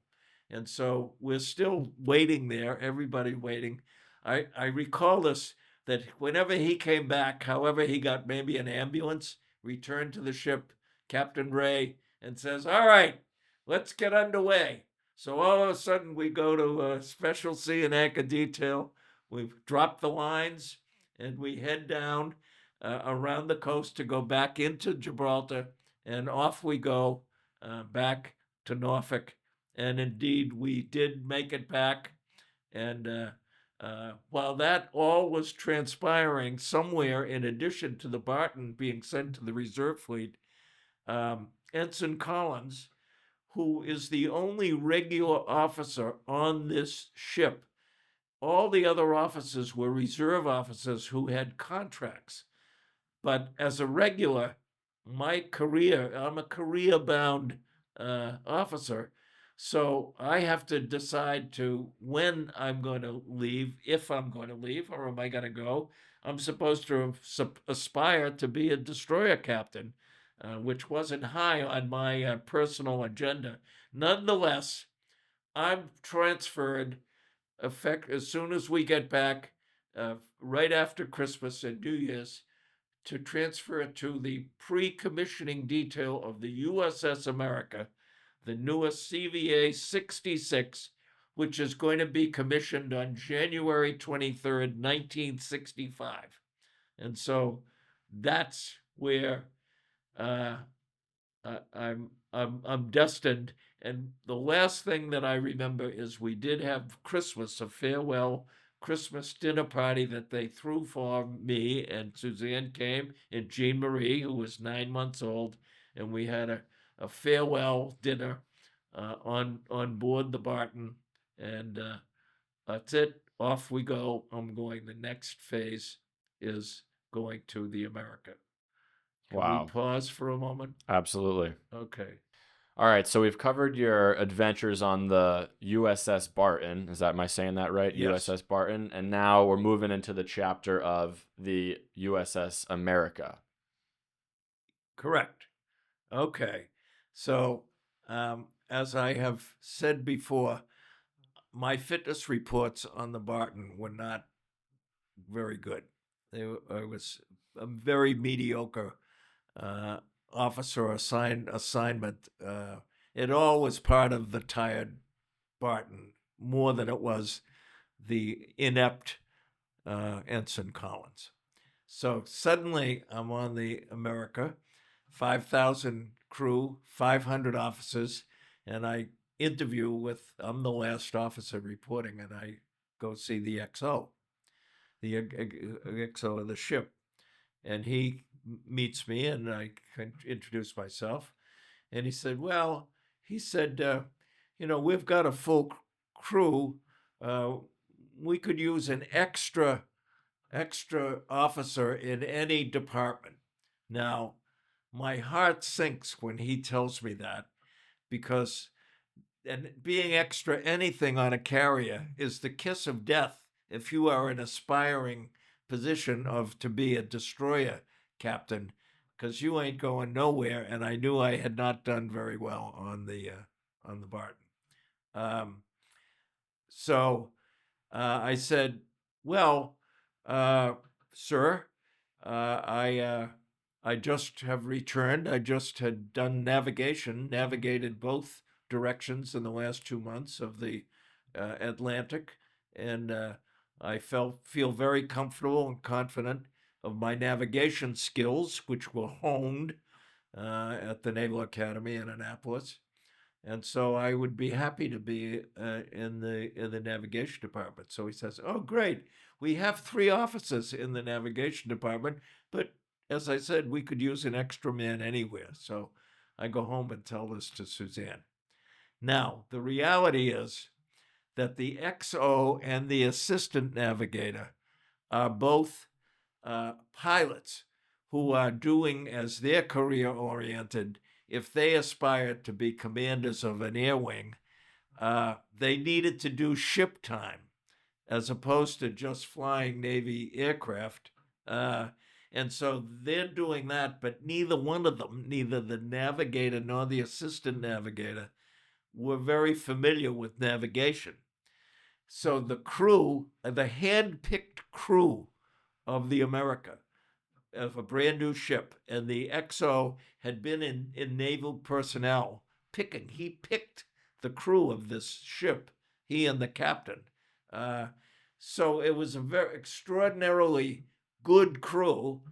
And so we're still waiting there, everybody waiting. I recall this, that whenever he came back, however, he got maybe an ambulance, returned to the ship, Captain Ray, and says, all right, let's get underway. So all of a sudden we go to a special sea and anchor detail. We've dropped the lines and we head down around the coast to go back into Gibraltar, and off we go back to Norfolk. And indeed, we did make it back. And while that all was transpiring, somewhere in addition to the Barton being sent to the reserve fleet, Ensign Collins, who is the only regular officer on this ship, all the other officers were reserve officers who had contracts. But as a regular, I'm a career-bound officer. So I have to decide to when I'm going to leave, if I'm going to leave, or am I going to go. I'm supposed to aspire to be a destroyer captain, which wasn't high on my personal agenda. Nonetheless, I'm transferred as soon as we get back, right after Christmas and New Year's, to transfer it to the pre-commissioning detail of the USS America, the newest CVA 66, which is going to be commissioned on January 23rd, 1965. And so that's where I'm destined. And the last thing that I remember is we did have Christmas, a farewell Christmas dinner party that they threw for me, and Suzanne came, and Jean Marie, who was 9 months old, and we had a farewell dinner on board the Barton, and that's it. Off we go. I'm going. The next phase is going to the America. Can Wow. we pause for a moment? Absolutely. Okay. All right, so we've covered your adventures on the USS Barton. Am I saying that right? Yes. USS Barton. And now we're moving into the chapter of the USS America. Correct. Okay. So, as I have said before, my fitness reports on the Barton were not very good. I was a very mediocre officer assignment. It all was part of the tired Barton more than it was the inept Ensign Collins. So suddenly I'm on the America, 5,000 crew, 500 officers, and I interview with, I'm the last officer reporting, and I go see the XO of the ship. And he meets me, and I introduce myself. And he said, we've got a full crew. We could use an extra officer in any department. Now, my heart sinks when he tells me that, because being extra anything on a carrier is the kiss of death if you are an aspiring position to be a destroyer captain, because you ain't going nowhere. And I knew I had not done very well on the Barton. So I said, well, sir, I just have returned. I just had done navigated both directions in the last 2 months of the Atlantic, and I feel very comfortable and confident of my navigation skills, which were honed at the Naval Academy in Annapolis. And so I would be happy to be in the navigation department. So he says, "Oh, great! We have 3 officers in the navigation department, but as I said, we could use an extra man anywhere." So I go home and tell this to Suzanne. Now the reality is that the XO and the assistant navigator are both pilots who are doing as their career oriented. If they aspire to be commanders of an air wing, they needed to do ship time as opposed to just flying Navy aircraft. And so they're doing that, but neither one of them, neither the navigator nor the assistant navigator, were very familiar with navigation. So the crew, the hand-picked crew of the America, of a brand new ship, and the XO had been in naval personnel picking. He picked the crew of this ship, he and the captain. So it was a very extraordinarily good crew.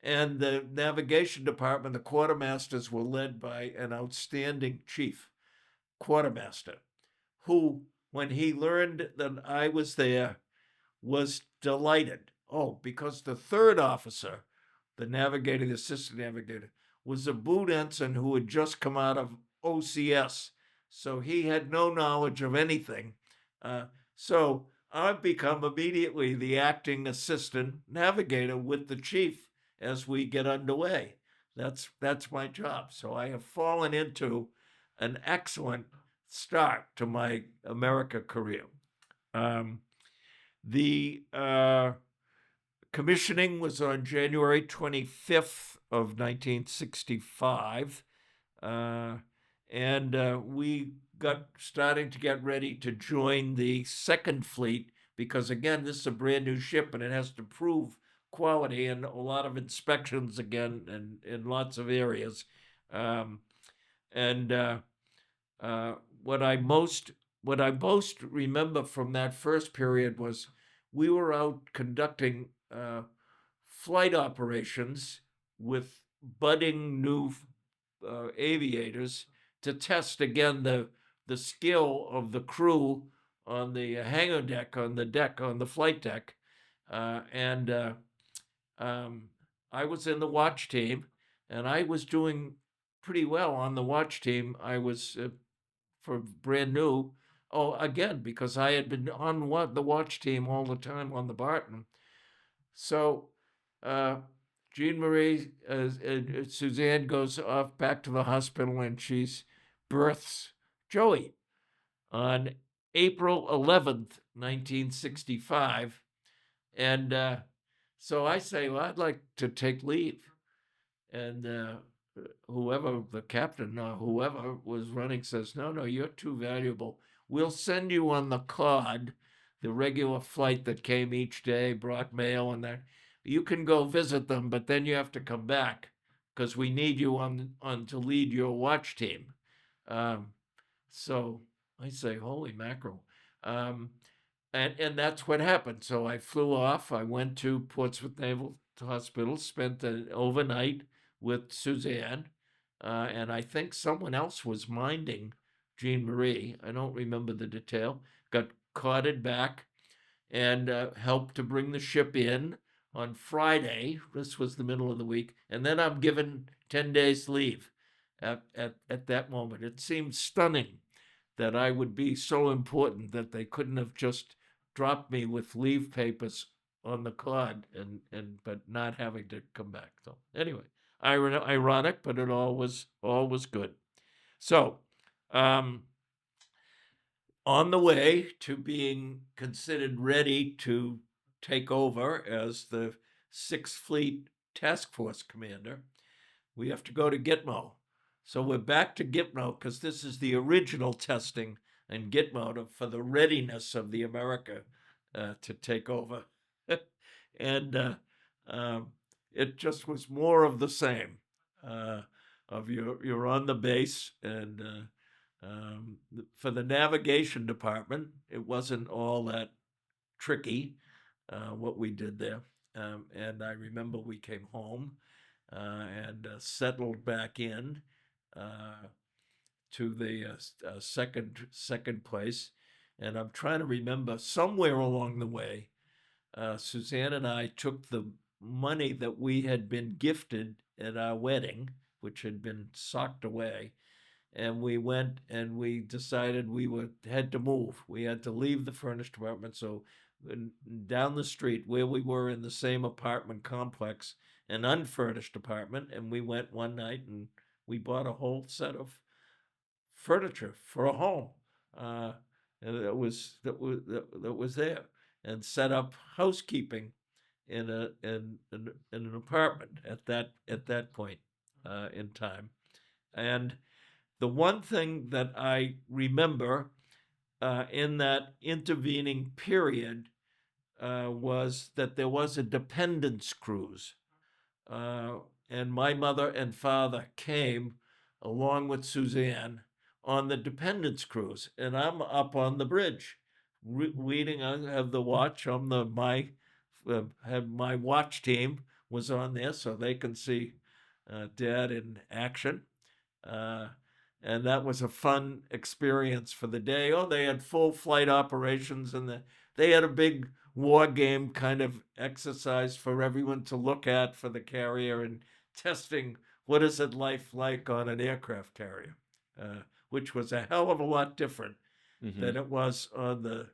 And the navigation department, the quartermasters were led by an outstanding chief quartermaster who, when he learned that I was there, was delighted. Oh, because the third officer, the navigator, the assistant navigator, was a boot ensign who had just come out of OCS. So he had no knowledge of anything. So I've become immediately the acting assistant navigator with the chief as we get underway. That's my job. So I have fallen into an excellent start to my America career. The commissioning was on January 25th of 1965, and we got starting to get ready to join the Second Fleet because, again, this is a brand new ship and it has to prove quality and a lot of inspections again in lots of areas. And what I most remember from that first period was we were out conducting flight operations with budding new aviators to test again the skill of the crew on the hangar deck, on the flight deck, and I was in the watch team, and I was doing pretty well on the watch team. I was for brand new. Oh, again, because I had been on the watch team all the time on the Barton. So Jean Marie, Suzanne goes off back to the hospital and she's births Joey on April 11th, 1965. And so I say, well, I'd like to take leave. And whoever, the captain, whoever was running says, no, you're too valuable. We'll send you on the cod, the regular flight that came each day, brought mail and that. You can go visit them, but then you have to come back because we need you on to lead your watch team. So I say, holy mackerel. And that's what happened. So I flew off. I went to Portsmouth Naval Hospital, spent an overnight with Suzanne, and I think someone else was minding Jean Marie. I don't remember the detail. Got carted back and helped to bring the ship in on Friday. This was the middle of the week, and then I'm given 10 days leave at that moment. It seemed stunning that I would be so important that they couldn't have just dropped me with leave papers on the card but not having to come back. So anyway, ironic, but it all was good. So on the way to being considered ready to take over as the Sixth Fleet Task Force commander, we have to go to Gitmo. So we're back to Gitmo because this is the original testing in Gitmo for the readiness of the America to take over. And it just was more of the same. Of you're on the base, and for the navigation department, it wasn't all that tricky what we did there. And I remember we came home and settled back in to the second place, and I'm trying to remember somewhere along the way, Suzanne and I took the money that we had been gifted at our wedding, which had been socked away, and we went and we decided had to move. We had to leave the furnished apartment. So down the street where we were in the same apartment complex, an unfurnished apartment, and we went one night and we bought a whole set of furniture for a home. And that was there, and set up housekeeping in an apartment at that point in time. And the one thing that I remember in that intervening period was that there was a dependence cruise. And my mother and father came along with Suzanne on the dependence cruise. And I'm up on the bridge reading. I have the watch. Had my watch team was on there so they can see Dad in action. And that was a fun experience for the day. Oh, they had full flight operations, and they had a big war game kind of exercise for everyone to look at for the carrier, and testing what is it life like on an aircraft carrier, which was a hell of a lot different than it was on the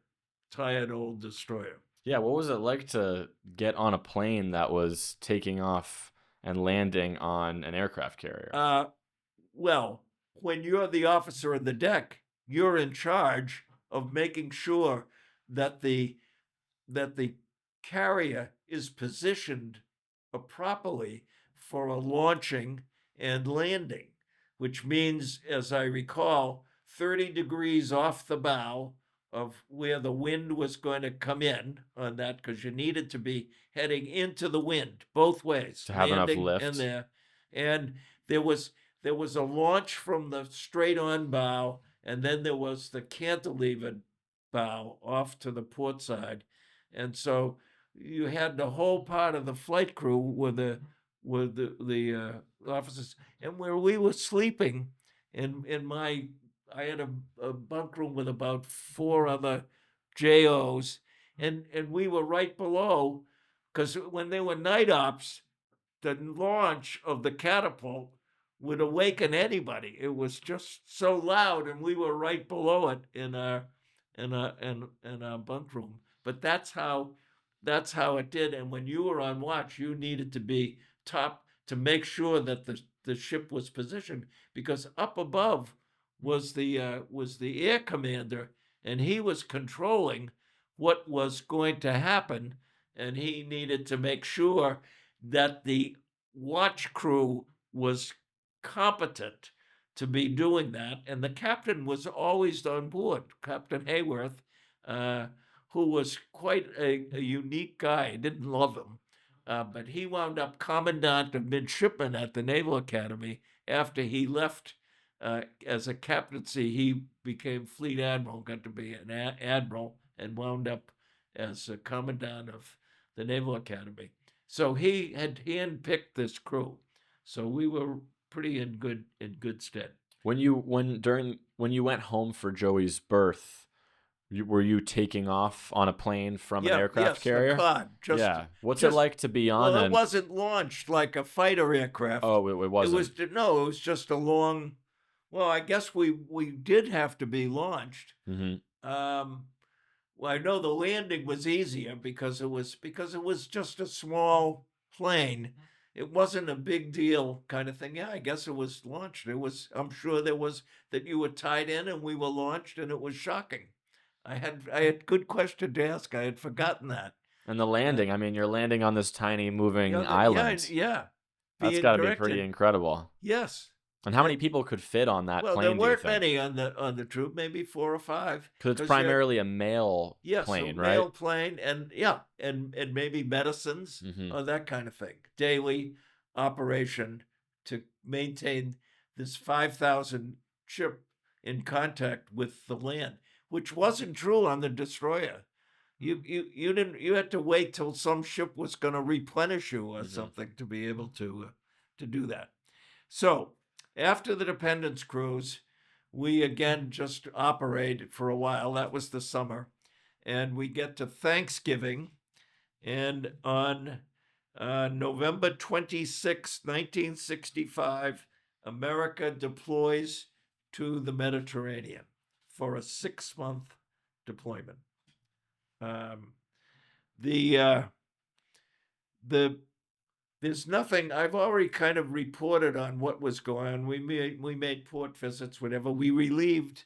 tired old destroyer. Yeah, what was it like to get on a plane that was taking off and landing on an aircraft carrier? Well, when you're the officer of the deck, you're in charge of making sure that the carrier is positioned properly for a launching and landing, which means, as I recall, 30 degrees off the bow of where the wind was going to come in on that, because you needed to be heading into the wind both ways, To have enough landing lift. and there. And there was a launch from the straight on bow, and then there was the cantilevered bow off to the port side. And so you had the whole part of the flight crew with the officers, and where we were sleeping I had a bunk room with about 4 other JOs, and we were right below, because when they were night ops, the launch of the catapult would awaken anybody. It was just so loud, and we were right below it in our bunk room. But that's how it did. And when you were on watch, you needed to be top to make sure that the ship was positioned, because up above was the air commander, and he was controlling what was going to happen, and he needed to make sure that the watch crew was competent to be doing that. And the captain was always on board, Captain Hayworth, who was quite a unique guy. I didn't love him, but he wound up commandant of midshipmen at the Naval Academy. After he left as a captaincy, he became fleet admiral, got to be an admiral, and wound up as a commandant of the Naval Academy. So he handpicked this crew. So we were pretty in good stead. When you went home for Joey's birth, were you taking off on a plane from an aircraft carrier? The Cod. What's it like to be on? Well, it wasn't launched like a fighter aircraft. Oh, it wasn't. It was just a long. Well, I guess we did have to be launched. Well, I know the landing was easier because it was just a small plane. It wasn't a big deal kind of thing. Yeah, I guess it was launched. I'm sure there was that you were tied in and we were launched, and it was shocking. I had good question to ask. I had forgotten that. And the landing, I mean, you're landing on this tiny moving island. Yeah. That's got to be pretty incredible. Yes. And how many people could fit on that plane? Well, there weren't many on the troop, maybe 4 or 5. Because it's primarily a mail plane, right? Mail plane, and maybe medicines or that kind of thing. Daily operation to maintain this 5,000 ship in contact with the land, which wasn't true on the destroyer. You had to wait till some ship was going to replenish you or something to be able to do that. So after the Dependence cruise, we again just operated for a while. That was the summer. And we get to Thanksgiving. And on November 26, 1965, America deploys to the Mediterranean for a 6-month deployment. Um, the the There's nothing. I've already kind of reported on what was going on. We made port visits, whatever. We relieved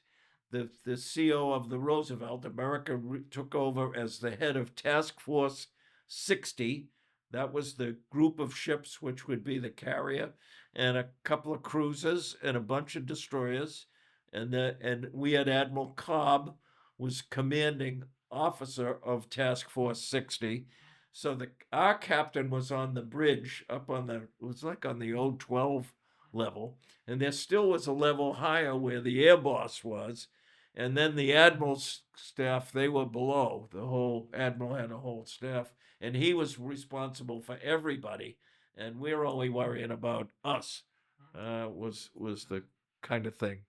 the CO of the Roosevelt. America took over as the head of Task Force 60. That was the group of ships which would be the carrier, and a couple of cruisers and a bunch of destroyers, and we had Admiral Cobb was commanding officer of Task Force 60. So our captain was on the bridge up on it was like on the old 12 level, and there still was a level higher where the air boss was, and then the admiral's staff, they were below. The whole admiral had a whole staff, and he was responsible for everybody, and we're only worrying about us. Was the kind of thing,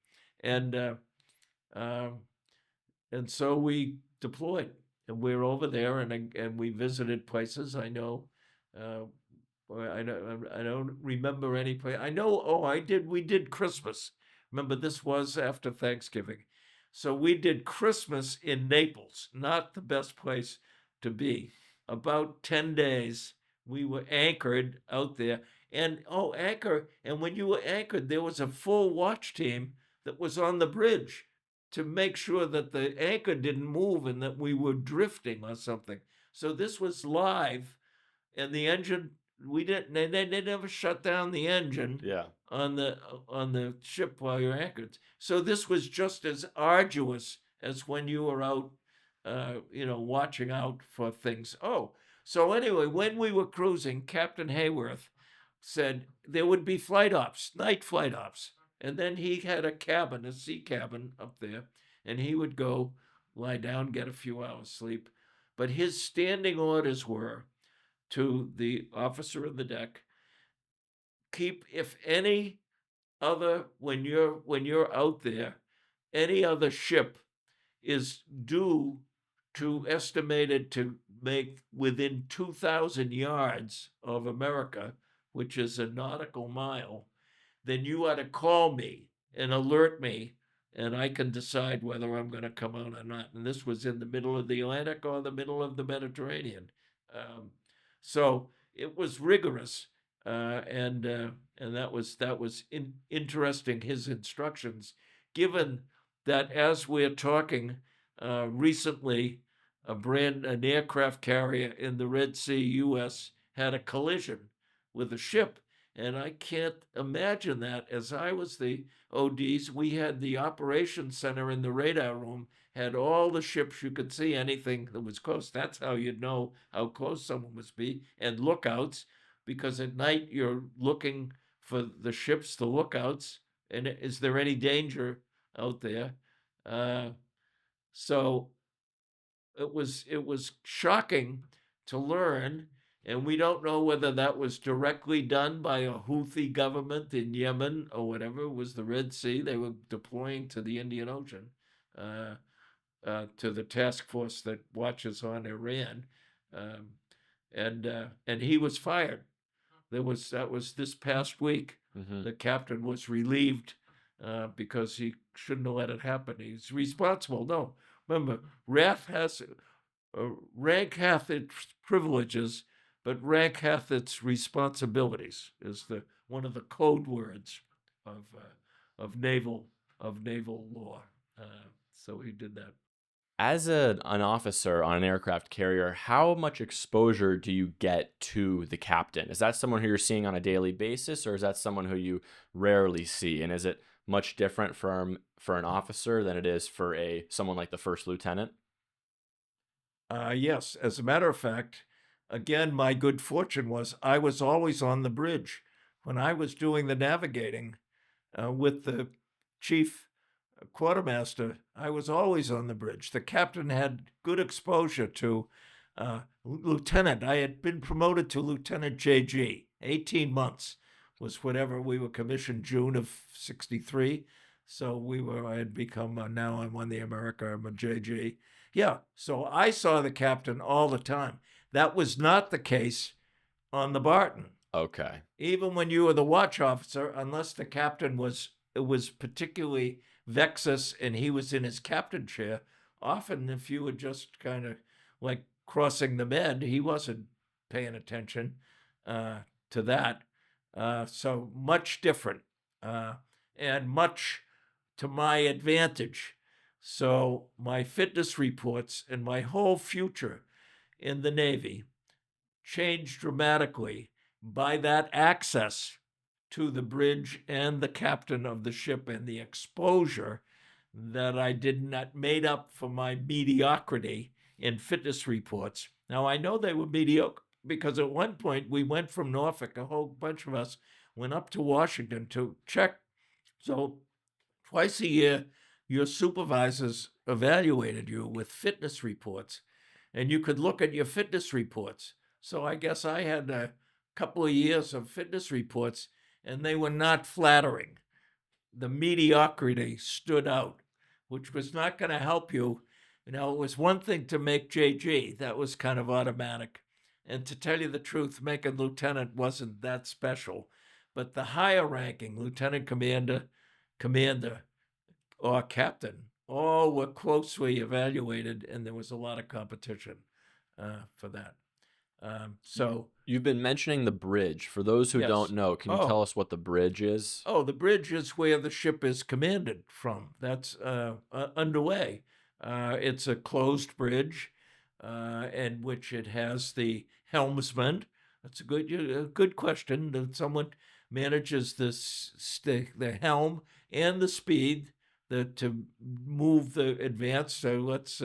and um, and so we deployed, and we were over there, and we visited places. I know, uh, I don't remember any place. I know. Oh, I did. We did Christmas. Remember, this was after Thanksgiving, so we did Christmas in Naples. Not the best place to be. About 10 days, we were anchored out there, and anchor. And when you were anchored, there was a full watch team that was on the bridge to make sure that the anchor didn't move and that we were drifting or something. So this was live, and the engine, we didn't. They never shut down the engine Yeah. on the ship while you're anchored. So this was just as arduous as when you were out, watching out for things. So anyway, when we were cruising, Captain Hayworth said there would be night flight ops. And then he had a sea cabin up there, and he would go lie down, get a few hours sleep. But his standing orders were to the officer of the deck, if any other, when you're out there, any other ship is due to estimated to make within 2,000 yards of America, which is a nautical mile, then you ought to call me and alert me, and I can decide whether I'm going to come out or not. And this was in the middle of the Atlantic or the middle of the Mediterranean. So it was rigorous, and that was interesting. His instructions, given that as we're talking recently, an aircraft carrier in the Red Sea, U.S., had a collision with a ship. And I can't imagine that. As I was the ODs, we had the operations center in the radar room, had all the ships you could see, anything that was close. That's how you'd know how close someone must be. And lookouts, because at night you're looking for the ships, the lookouts, and is there any danger out there? So it was shocking to learn, and we don't know whether that was directly done by a Houthi government in Yemen or whatever. It was the Red Sea. They were deploying to the Indian Ocean, to the task force that watches on Iran, and he was fired. That was this past week. Mm-hmm. The captain was relieved because he shouldn't have let it happen. He's responsible. No, remember, rank hath its privileges, but rank hath its responsibilities. Is one of the code words of naval law. So he did that. As an officer on an aircraft carrier, how much exposure do you get to the captain? Is that someone who you're seeing on a daily basis, or is that someone who you rarely see? And is it much different for an officer than it is for someone like the first lieutenant? Yes, as a matter of fact, again, my good fortune was I was always on the bridge. When I was doing the navigating with the chief quartermaster, I was always on the bridge. The captain had good exposure to lieutenant. I had been promoted to Lieutenant JG. 18 months was whatever we were commissioned, June of '63. So I had become, now I'm on the America, I'm a JG. Yeah, so I saw the captain all the time. That was not the case on the Barton. Okay. Even when you were the watch officer, unless the captain was particularly vexus and he was in his captain chair, often if you were just kind of like crossing the bed, he wasn't paying attention to that. So much different and much to my advantage. So my fitness reports and my whole future in the Navy changed dramatically by that access to the bridge and the captain of the ship and the exposure that I did not made up for my mediocrity in fitness reports. Now I know they were mediocre because at one point we went from Norfolk, a whole bunch of us went up to Washington to check. So twice a year, your supervisors evaluated you with fitness reports, and you could look at your fitness reports. So I guess I had a couple of years of fitness reports, and they were not flattering. The mediocrity stood out, which was not going to help you. You know, it was one thing to make JG, that was kind of automatic. And to tell you the truth, making lieutenant wasn't that special. But the higher ranking, lieutenant commander, or captain, all were closely evaluated, and there was a lot of competition for that. So, You've been mentioning the bridge. For those who yes. don't know, can you tell us what the bridge is? Oh, the bridge is where the ship is commanded from. That's underway. It's a closed bridge in which it has the helmsman. That's a good question. That someone manages the helm and the speed to move the advance. So let's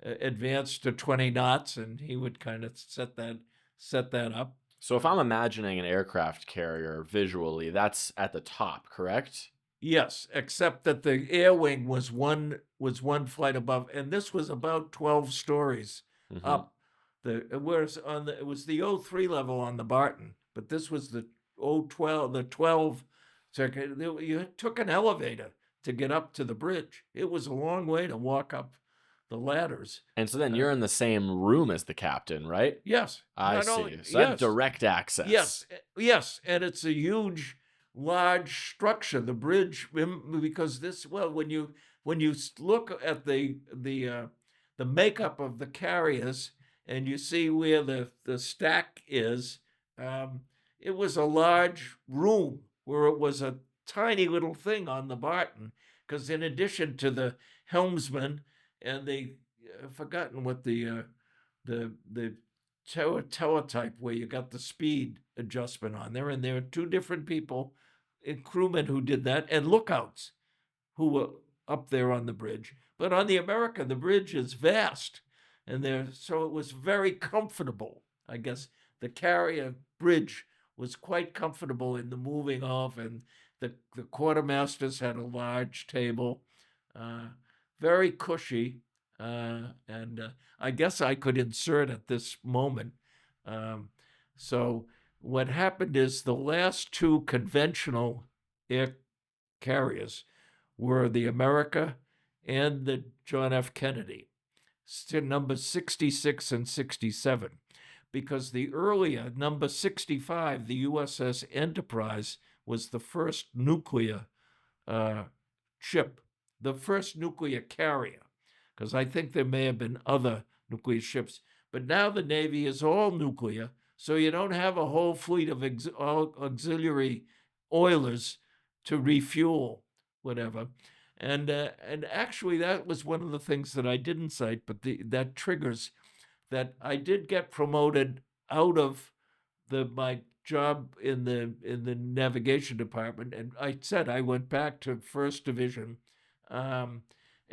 advance to 20 knots, and he would kind of set that up. So if I'm imagining an aircraft carrier visually, that's at the top, correct? Yes, except that the air wing was one flight above, and this was about 12 stories up. Whereas it was the 03 level on the Barton, but this was the 012, the 12. So you took an elevator to get up to the bridge. It was a long way to walk up the ladders. And so then you're in the same room as the captain, right? Yes. I see. So that's direct access. Yes, and it's a huge, large structure. The bridge, because when you look at the makeup of the carriers and you see where the stack is, it was a large room where it was a tiny little thing on the Barton. Because in addition to the helmsman and I've forgotten what the teletype where you got the speed adjustment on there, and there are two different people, and crewmen who did that, and lookouts who were up there on the bridge. But on the America, the bridge is vast, and so it was very comfortable. I guess the carrier bridge was quite comfortable in the moving off, and the quartermasters had a large table, very cushy. And I guess I could insert at this moment. So what happened is the last two conventional air carriers were the America and the John F. Kennedy, number 66 and 67, because the earlier number 65, the USS Enterprise, was the first nuclear ship, the first nuclear carrier. Because I think there may have been other nuclear ships, but now the Navy is all nuclear, so you don't have a whole fleet of auxiliary oilers to refuel, whatever. And actually, that was one of the things that I didn't cite, but that triggers that I did get promoted out of my job in the navigation department, and I said I went back to First Division.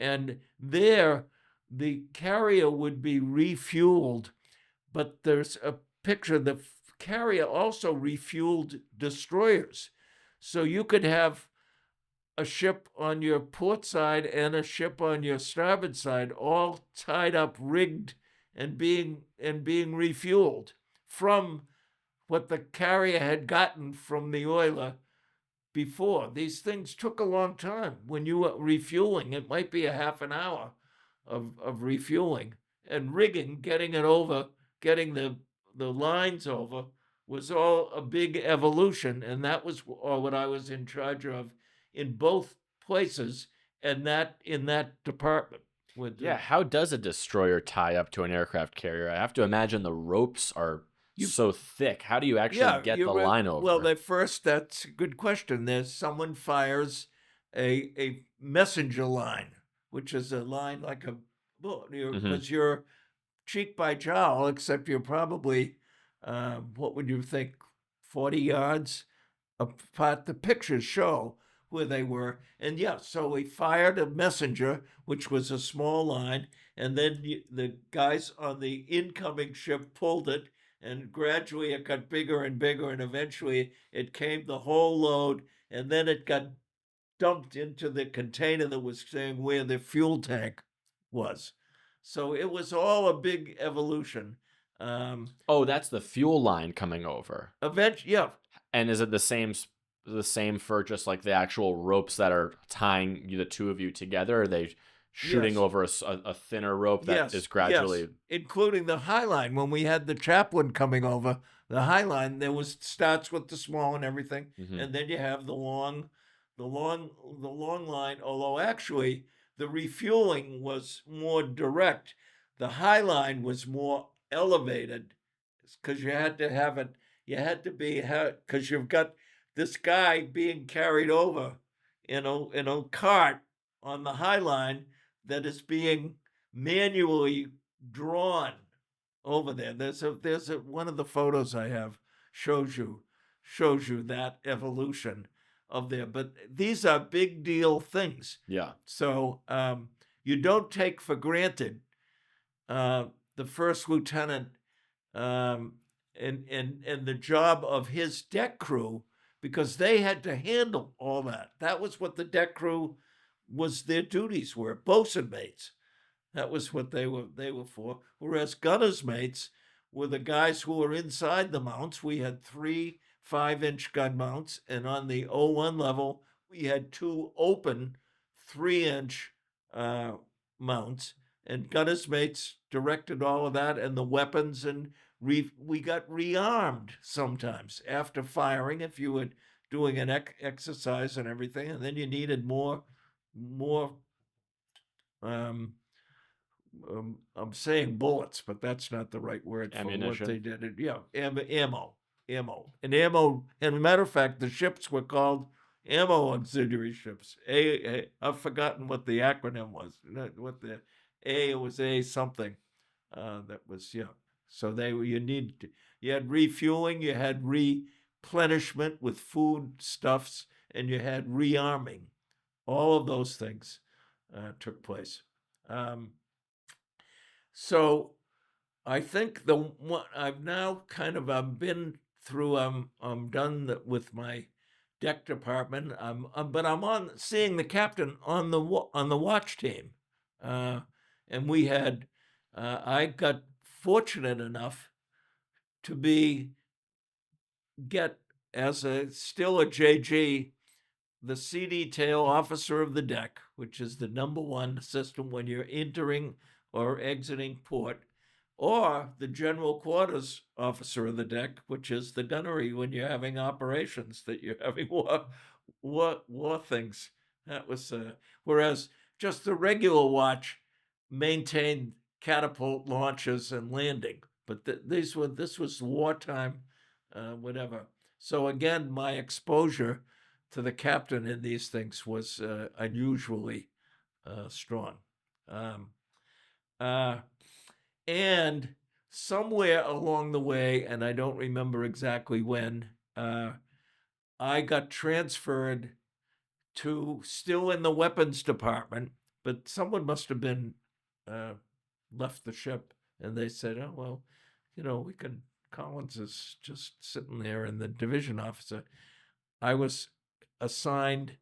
And there, the carrier would be refueled, but there's a picture. The carrier also refueled destroyers. So you could have a ship on your port side and a ship on your starboard side, all tied up, rigged, and being refueled from what the carrier had gotten from the oiler before. These things took a long time. When you were refueling, it might be a half an hour of refueling and rigging, getting it over, getting the lines over was all a big evolution. And that was all what I was in charge of in both places and that in that department. With Yeah, how does a destroyer tie up to an aircraft carrier? I have to imagine the ropes are you so thick. How do you actually Yeah, get you're the right. line Well, over? that's a good question. There's someone fires a messenger line, which is a line like a bullet, Hmm. because you're cheek by jowl, except you're probably, what would you think, 40 yards apart. The pictures show where they were. And yeah, so we fired a messenger, which was a small line, and then the guys on the incoming ship pulled it, and gradually it got bigger and bigger, and eventually it came the whole load, and then it got dumped into the container that was saying where the fuel tank was. So it was all a big evolution. Oh, that's the fuel line coming over. Eventually, yeah, And is it the same for just like the actual ropes that are tying the two of you together? Or are they shooting yes, over a thinner rope that is yes, gradually? including the High Line. When we had the chaplain coming over, the High Line, there was starts with the small and everything, Mhm. and then you have the long line. Although actually, the refueling was more direct. The High Line was more elevated because you had to have it. You had to be because you've got this guy being carried over in a cart on the High Line that is being manually drawn over there. There's a one of the photos I have shows you that evolution of there. But these are big deal things. Yeah. So you don't take for granted uh, the first lieutenant um, and the job of his deck crew because they had to handle all that. That was what the deck crew was their duties were, bosun mates. That was what they were for. Whereas gunners mates were the guys who were inside the mounts. We had 3 5-inch gun mounts, and on the O1 level, we had 2 open 3-inch uh, mounts. And gunners mates directed all of that and the weapons, and we got rearmed sometimes after firing if you were doing an exercise and everything, and then you needed more um, I'm saying bullets, but that's not the right word for what they Ammunition. did. Yeah, ammo, and ammo. And a matter of fact, the ships were called ammo auxiliary ships. I've forgotten what the acronym was. What the A was A something. That was yeah. So you had refueling, you had replenishment with food stuffs, and you had rearming. All of those things took place. Um, so I think the what I've now kind of been through. I'm done with my deck department. But I'm on seeing the captain on the watch team, uh, and we had. I got fortunate enough to be get as a still a JG the sea detail officer of the deck, which is the number one system when you're entering or exiting port, or the general quarters officer of the deck, which is the gunnery when you're having operations that you're having war things. That was whereas just the regular watch maintained catapult launches and landing, but this was wartime, whatever. So again, my exposure to the captain in these things was unusually strong. Um, uh, and somewhere along the way, and I don't remember exactly when, I got transferred to still in the weapons department, but someone must have been uh, left the ship, and they said, "Oh well, we can." Collins is just sitting there, and the division officer. I was assigned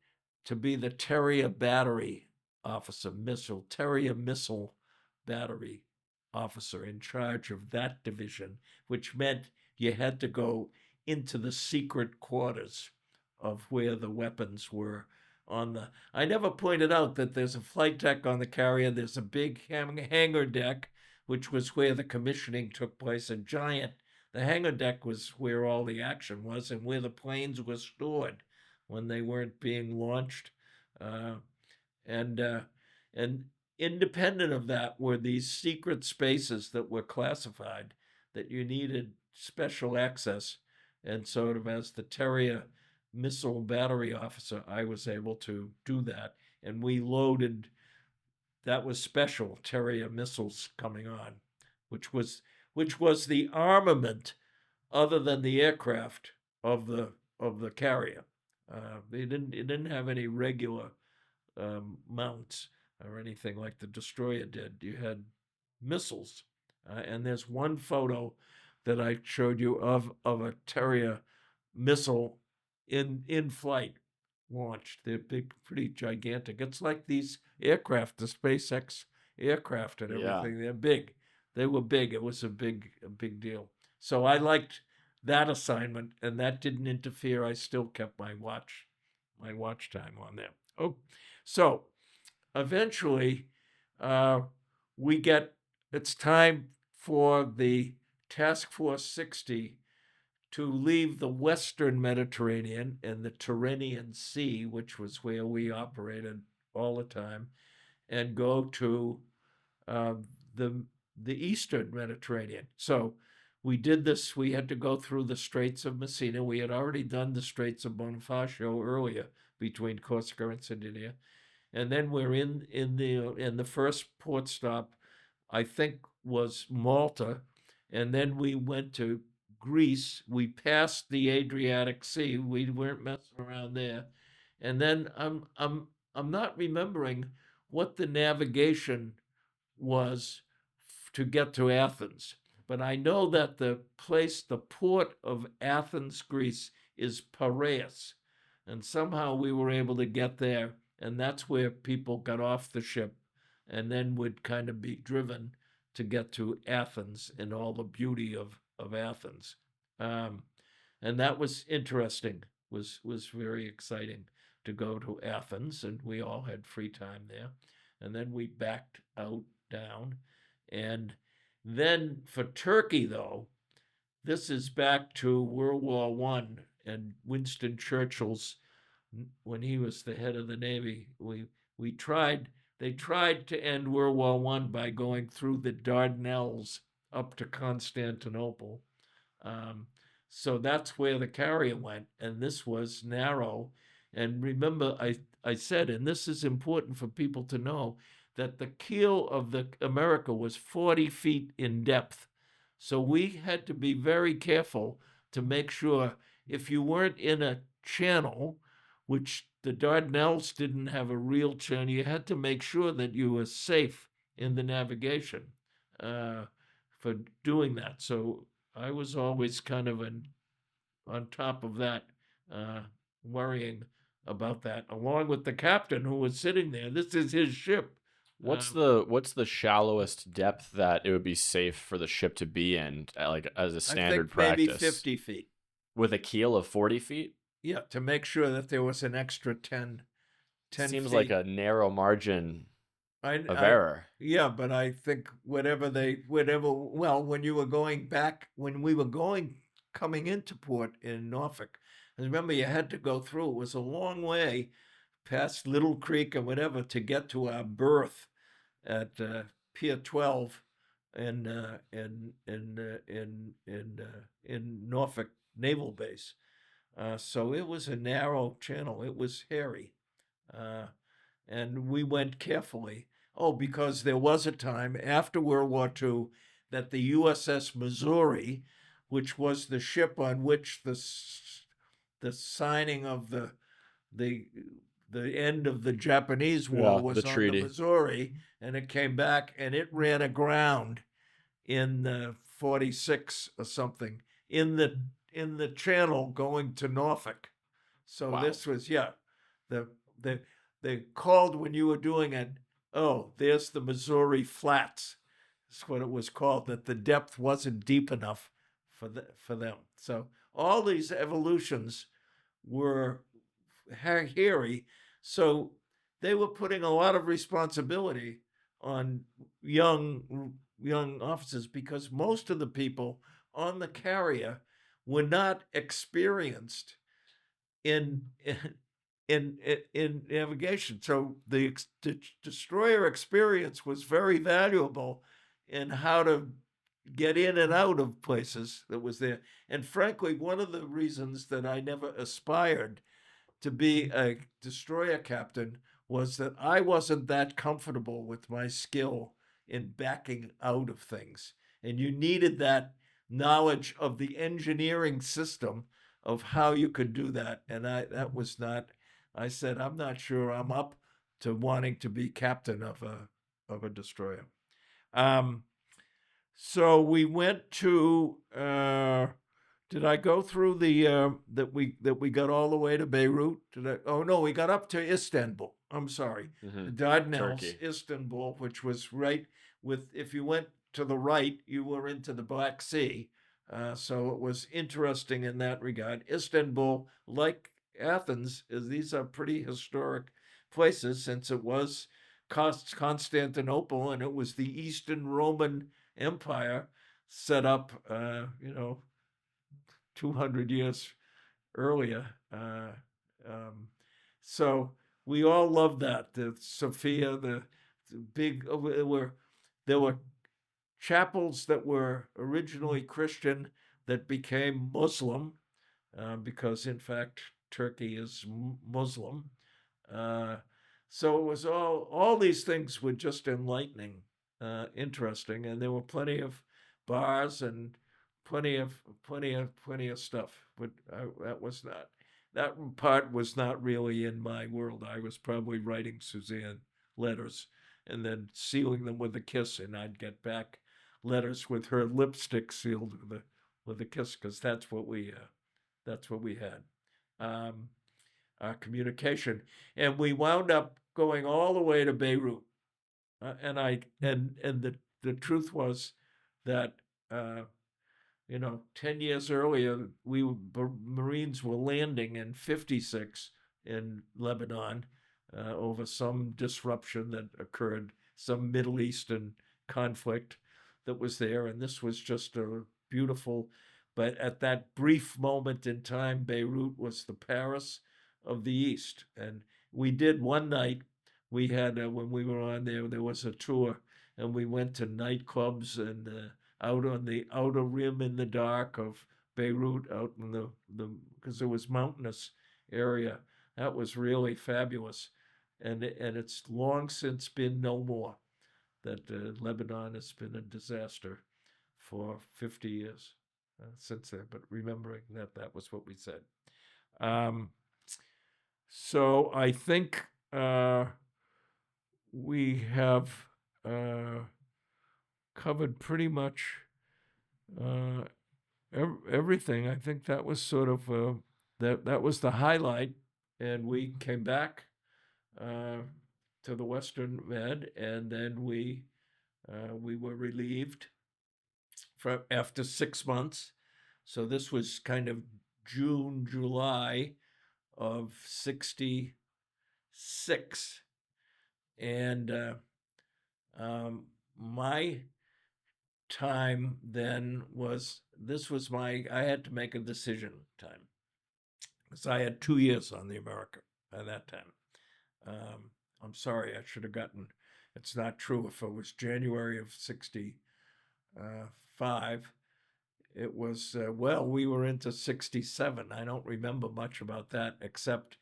to be the Terrier battery officer, Terrier missile battery officer in charge of that division, which meant you had to go into the secret quarters of where the weapons were on the. I never pointed out that there's a flight deck on the carrier. There's a big hangar deck, which was where the commissioning took place. A giant. The hangar deck was where all the action was and where the planes were stored when they weren't being launched. Uh, and and independent of that were these secret spaces that were classified that you needed special access. And sort of as the Terrier missile battery officer, I was able to do that. And we loaded, that was special Terrier missiles coming on, which was the armament other than the aircraft of the carrier. It didn't have any regular mounts or anything like the destroyer did. You had missiles, and there's one photo that I showed you of a Terrier missile in flight, launched. They're big, pretty gigantic. It's like these aircraft, the SpaceX aircraft and Yeah. everything. They're big. They were big. It was a big deal. So I liked that assignment, and that didn't interfere. I still kept my watch time on there. Oh, so eventually, we get. It's time for the Task Force 60 to leave the Western Mediterranean and the Tyrrhenian Sea, which was where we operated all the time, and go to the Eastern Mediterranean. So we did this. We had to go through the Straits of Messina. We had already done the Straits of Bonifacio earlier between Corsica and Sardinia, and then we're in the first port stop, I think, was Malta, and then we went to Greece. We passed the Adriatic Sea. We weren't messing around there, and then I'm not remembering what the navigation was to get to Athens, but I know that the port of Athens, Greece, is Piraeus, and somehow we were able to get there, and that's where people got off the ship and then would kind of be driven to get to Athens and all the beauty of Athens. And that was interesting, was very exciting to go to Athens, and we all had free time there. And then we backed out down. And then for Turkey, though, this is back to World War One and Winston Churchill's, when he was the head of the Navy. They tried to end World War One by going through the Dardanelles up to Constantinople. So that's where the carrier went, and this was narrow. And remember, I said, and this is important for people to know, that the keel of the America was 40 feet in depth. So we had to be very careful to make sure if you weren't in a channel, which the Dardanelles didn't have a real channel, you had to make sure that you were safe in the navigation for doing that. So I was always kind of on top of that, worrying about that, along with the captain who was sitting there. This is his ship. What's the shallowest depth that it would be safe for the ship to be in, like as a standard practice? Maybe 50 feet. With a keel of 40 feet? Yeah, to make sure that there was an extra 10 Seems feet. like a narrow margin of error. Yeah, but I think well, when we were coming into port in Norfolk, and remember you had to go through, it was a long way past Little Creek and whatever to get to our berth at Pier 12 in Norfolk Naval Base. So it was a narrow channel. It was hairy. And we went carefully. Oh, because there was a time after World War II that the USS Missouri, which was the ship on which the signing of the end of the Japanese War was on the Missouri, and it came back and it ran aground in 46 or something in the channel going to Norfolk. So wow. This was they called when you were doing it. Oh, there's the Missouri Flats. That's what it was called. That the depth wasn't deep enough for them. So all these evolutions were hairy, so they were putting a lot of responsibility on young officers because most of the people on the carrier were not experienced in in navigation. So the destroyer experience was very valuable in how to get in and out of places that was there. And frankly, one of the reasons that I never aspired to be a destroyer captain was that I wasn't that comfortable with my skill in backing out of things. And you needed that knowledge of the engineering system of how you could do that. And that was not, I said, I'm not sure I'm up to wanting to be captain of a destroyer. Um, so we went to did I go through the that we got all the way to Beirut? Did I? Oh no, we got up to Istanbul. I'm sorry, Hmm. the Dardanelles, Turkey. Istanbul, which was right with. If you went to the right, you were into the Black Sea. So it was interesting in that regard. Istanbul, like Athens, these are pretty historic places since it was Constantinople and it was the Eastern Roman Empire set up, 200 years earlier. So we all loved that. The Sophia, the big, there were chapels that were originally Christian that became Muslim, because in fact Turkey is Muslim. Uh, so it was all these things were just enlightening, interesting, and there were plenty of bars and plenty of stuff. But that part was not really in my world. I was probably writing Suzanne letters and then sealing them with a kiss, and I'd get back letters with her lipstick sealed with a kiss because that's what we had. Um, our communication, and we wound up going all the way to Beirut. And the truth was that, 10 years earlier, Marines were landing in '56 in Lebanon, over some disruption that occurred, some Middle Eastern conflict that was there, and this was just a beautiful. But at that brief moment in time, Beirut was the Paris of the East, and we did one night. We had, when we were on there was a tour, and we went to nightclubs and, out on the outer rim in the dark of Beirut, out in the because it was mountainous area. That was really fabulous, and it's long since been no more. That, Lebanon has been a disaster for 50 years, since then. But remembering that was what we said. Um, so I think, we have, covered pretty much, uh, everything. I think that was sort of, that was the highlight, and we came back, uh, to the Western Med, and then we were relieved after 6 months. So this was kind of June, July of '66, and, my time then was this was my I had to make a decision time because I had 2 years on the America at that time. I'm sorry, I should have gotten. It's not true. If it was January of '65, it was, we were into '67. I don't remember much about that except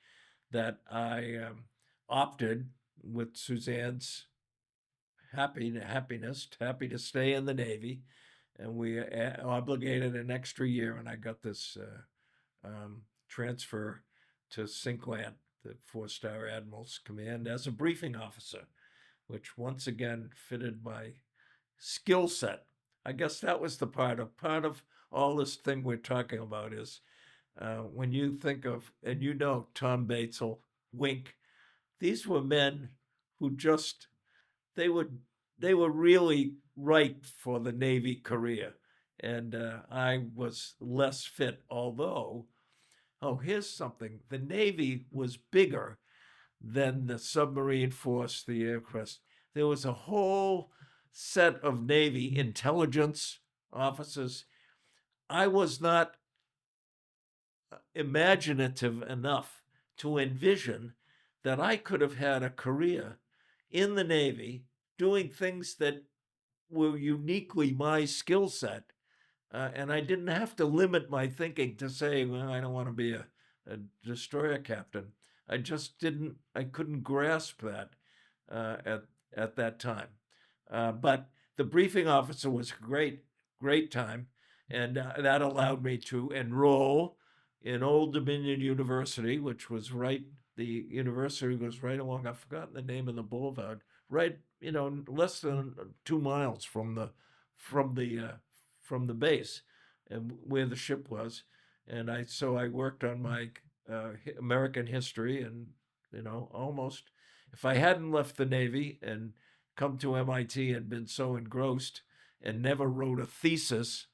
that I, opted with Suzanne's happy to stay in the Navy, and we, obligated an extra year, and I got this, transfer to Sinkland, the 4-star Admiral's Command, as a briefing officer, which once again fitted my skill set. I guess that was the part of all this thing we're talking about is, when you think of, and Tom Batesel, Wink, these were men who just they would they were really ripe for the Navy career, and, I was less fit. Although Oh, here's something. The Navy was bigger than the submarine force, the aircraft. There was a whole set of Navy intelligence officers. I was not imaginative enough to envision that I could have had a career in the Navy doing things that were uniquely my skill set. And I didn't have to limit my thinking to say, well, I don't want to be a destroyer captain. I just didn't, I couldn't grasp that uh, at, at that time. But the briefing officer was great time. And that allowed me to enroll in Old Dominion University, which was the university was right along, I've forgotten the name of the boulevard, right, less than 2 miles from the, uh, from the base and where the ship was. And I worked on my American history and, almost, if I hadn't left the Navy and come to MIT and been so engrossed and never wrote a thesis,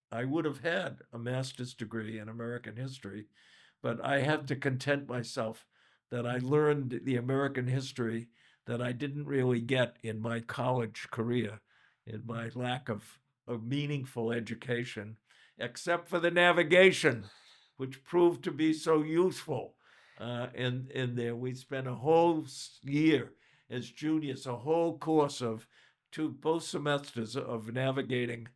I would have had a master's degree in American history. But I had to content myself that I learned the American history that I didn't really get in my college career, in my lack of meaningful education, except for the navigation, which proved to be so useful. In there, we spent a whole year as juniors, a whole course of both semesters of navigating,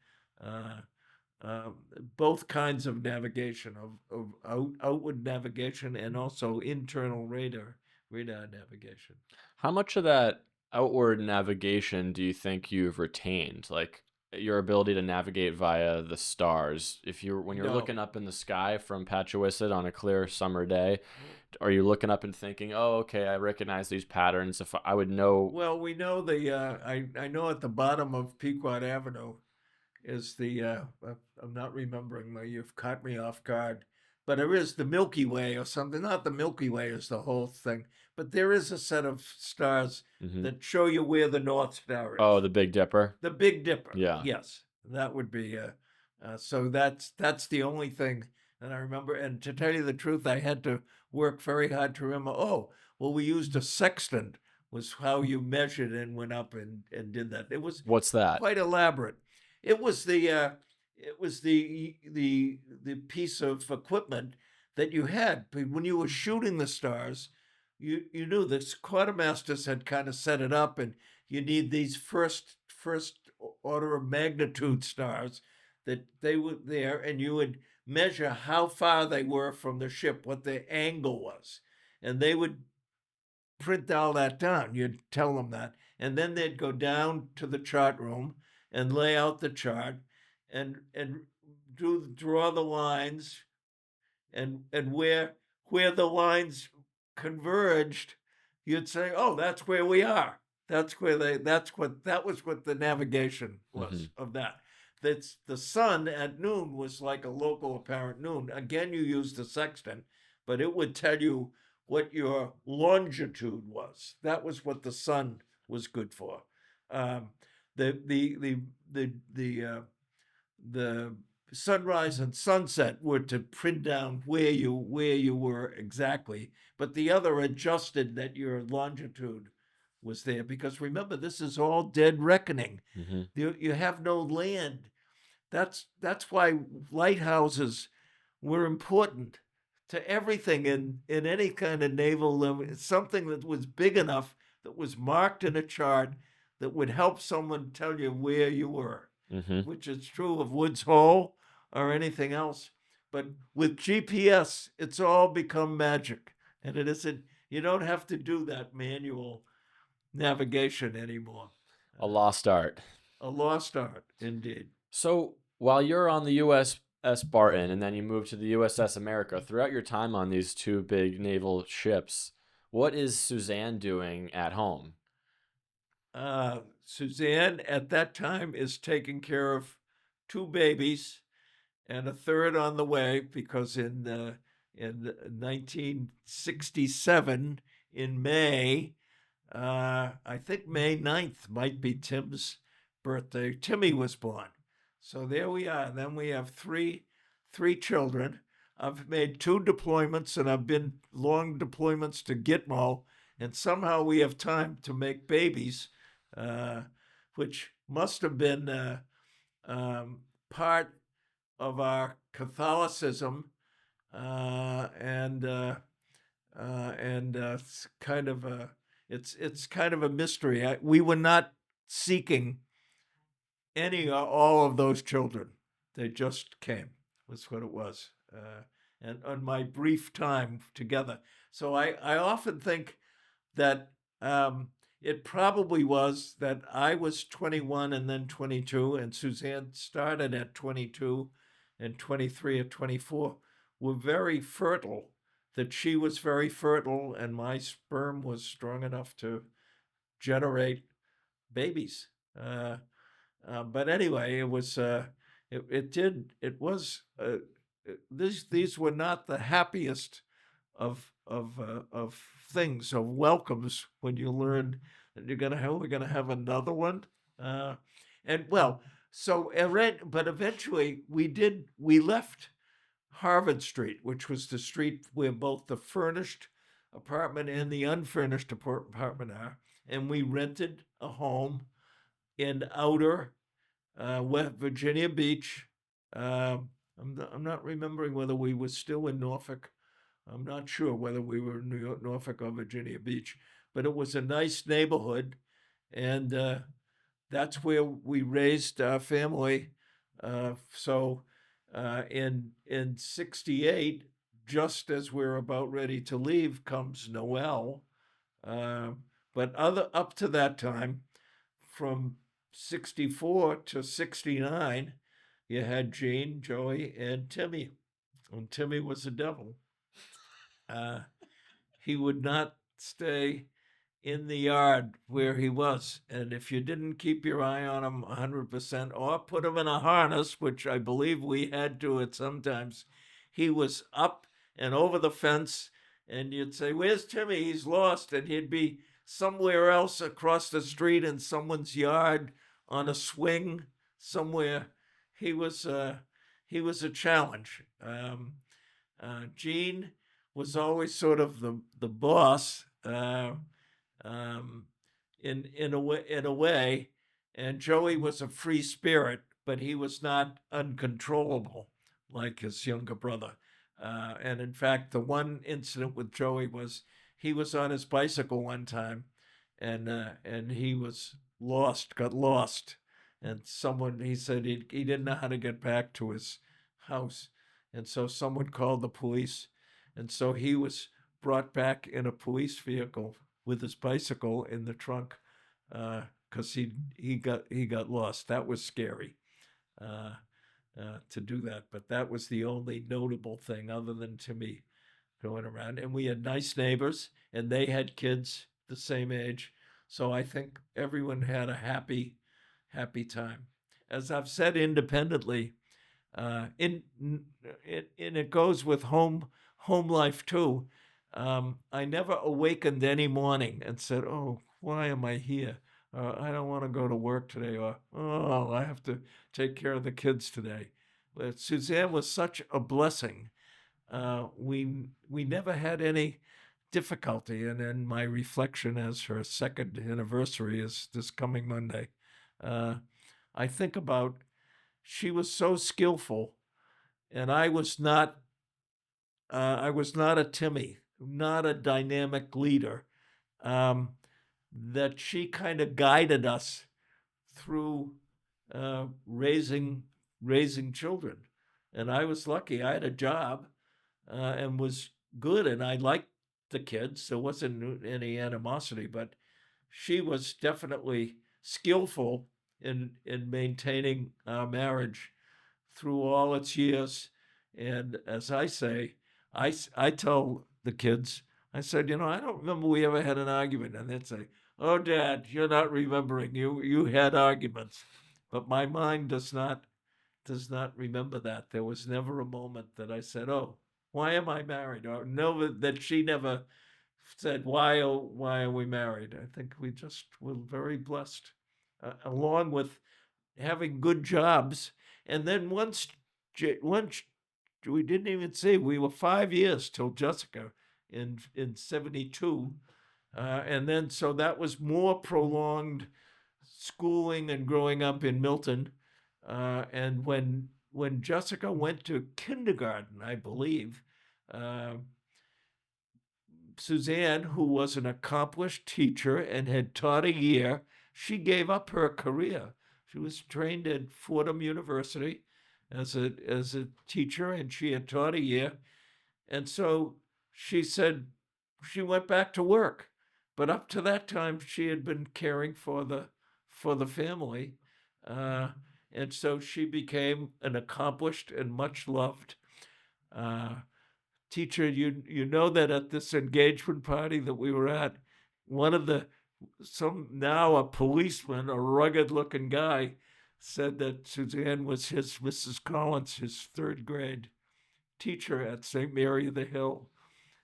uh, both kinds of navigation, of outward navigation and also internal radar navigation. How much of that outward navigation do you think you've retained? Like your ability to navigate via the stars. When you're No. looking up in the sky from Patuxent on a clear summer day, are you looking up and thinking, "Oh, okay, I recognize these patterns. If I would know." Well, we know I know at the bottom of Pequot Avenue is I'm not remembering. You've caught me off guard, but there is the Milky Way or something. Not the Milky Way is the whole thing, but there is a set of stars Mhm. that show you where the North Star Oh, is. the Big Dipper. The Big Dipper. Yeah. Yes, that would be. So that's the only thing that I remember. And to tell you the truth, I had to work very hard to remember. Oh, well, we used a sextant. Was how you measured and went up and did that. It was What's that? quite elaborate. It was the piece of equipment that you had when you were shooting the stars. You knew the quartermasters had kind of set it up, and you need these first order of magnitude stars that they were there, and you would measure how far they were from the ship, what the angle was, and they would print all that down. You'd tell them that, and then they'd go down to the chart room and lay out the chart and draw the lines and where the lines converged, you'd say, "Oh, that's where we are." That was what the navigation was of that. That's the sun at noon was like a local apparent noon. Again, you use the sextant, but it would tell you what your longitude was. That was what the sun was good for. Um, the sunrise and sunset were to print down where you were exactly, but the other adjusted that your longitude was there, because remember, this is all dead reckoning. Mm-hmm. You have no land. That's why lighthouses were important to everything in any kind of naval level. Something that was big enough, that was marked in a chart, that would help someone tell you where you were, which is true of Woods Hole or anything else. But with GPS, it's all become magic, and it isn't. You don't have to do that manual navigation anymore. A lost art. A lost art, indeed. So while you're on the USS Barton and then you move to the USS America, throughout your time on these two big naval ships, what is Suzanne doing at home? Suzanne at that time is taking care of two babies and a third on the way, because in 1967, in May, I think May 9th might be Tim's birthday. Timmy was born. So there we are. Then we have three children. I've made 2 deployments, and I've been long deployments to Gitmo, and somehow we have time to make babies, uh, which must have been part of our Catholicism, and it's kind of it's kind of a mystery. We were not seeking any or all of those children. They just came. That's what it was. And on my brief time together. So I often think that it probably was that I was 21 and then 22, and Suzanne started at 22 and 23 at 24, were very fertile, that she was very fertile, and my sperm was strong enough to generate babies. But anyway, it was these were not the happiest of things, of welcomes, when you learn that we're gonna have another one. And well, but eventually we left Harvard Street, which was the street where both the furnished apartment and the unfurnished apartment are, and we rented a home in outer West Virginia Beach. I'm not remembering whether we were still in Norfolk. I'm not sure whether we were in Norfolk or Virginia Beach, but it was a nice neighborhood, and that's where we raised our family. In '68, just as we're about ready to leave, comes Noel. But up to that time, from '64 to '69, you had Jane, Joey, and Timmy. And Timmy was a devil. He would not stay in the yard where he was. And if you didn't keep your eye on him 100% or put him in a harness, which I believe we had to at sometimes, he was up and over the fence. And you'd say, "Where's Timmy? He's lost." And he'd be somewhere else across the street in someone's yard on a swing somewhere. He was a challenge. Gene was always sort of the boss, in a way, and Joey was a free spirit, but he was not uncontrollable like his younger brother. And in fact, the one incident with Joey was he was on his bicycle one time, and he got lost, and he said he didn't know how to get back to his house, and so someone called the police, and so he was brought back in a police vehicle with his bicycle in the trunk, because he got lost. That was scary, to do that, but that was the only notable thing other than Timmy going around. And we had nice neighbors, and they had kids the same age, so I think everyone had a happy time. As I've said independently, it goes with home life too. I never awakened any morning and said, "Oh, why am I here?" "I don't want to go to work today," or "Oh, I have to take care of the kids today." But Suzanne was such a blessing. We never had any difficulty, and in my reflection, as her second anniversary is this coming Monday, I think about she was so skillful, and I was not. I was not a Timmy, not a dynamic leader. That she kind of guided us through raising children, and I was lucky. I had a job, and was good, and I liked the kids. There wasn't any animosity, but she was definitely skillful in maintaining our marriage through all its years. And as I say, I tell the kids, I said, I don't remember we ever had an argument. And they'd say, "Oh, Dad, you're not remembering. You had arguments." But my mind does not remember that. There was never a moment that I said, "Oh, why am I married?" Or no, that she never said, "Why are we married?" I think we just were very blessed, along with having good jobs. And then once we didn't even see. We were 5 years till Jessica in 72. And then, so that was more prolonged schooling and growing up in Milton. And when Jessica went to kindergarten, I believe, uh, Suzanne, who was an accomplished teacher and had taught a year, she gave up her career. She was trained at Fordham University as a teacher, and she had taught a year. And so she said she went back to work. But up to that time, she had been caring for the family. Uh, and so she became an accomplished and much loved uh, teacher. You know that at this engagement party that we were at, one of the some now a policeman, a rugged looking guy, said that Suzanne was his Mrs. Collins, his third grade teacher at St. Mary of the Hill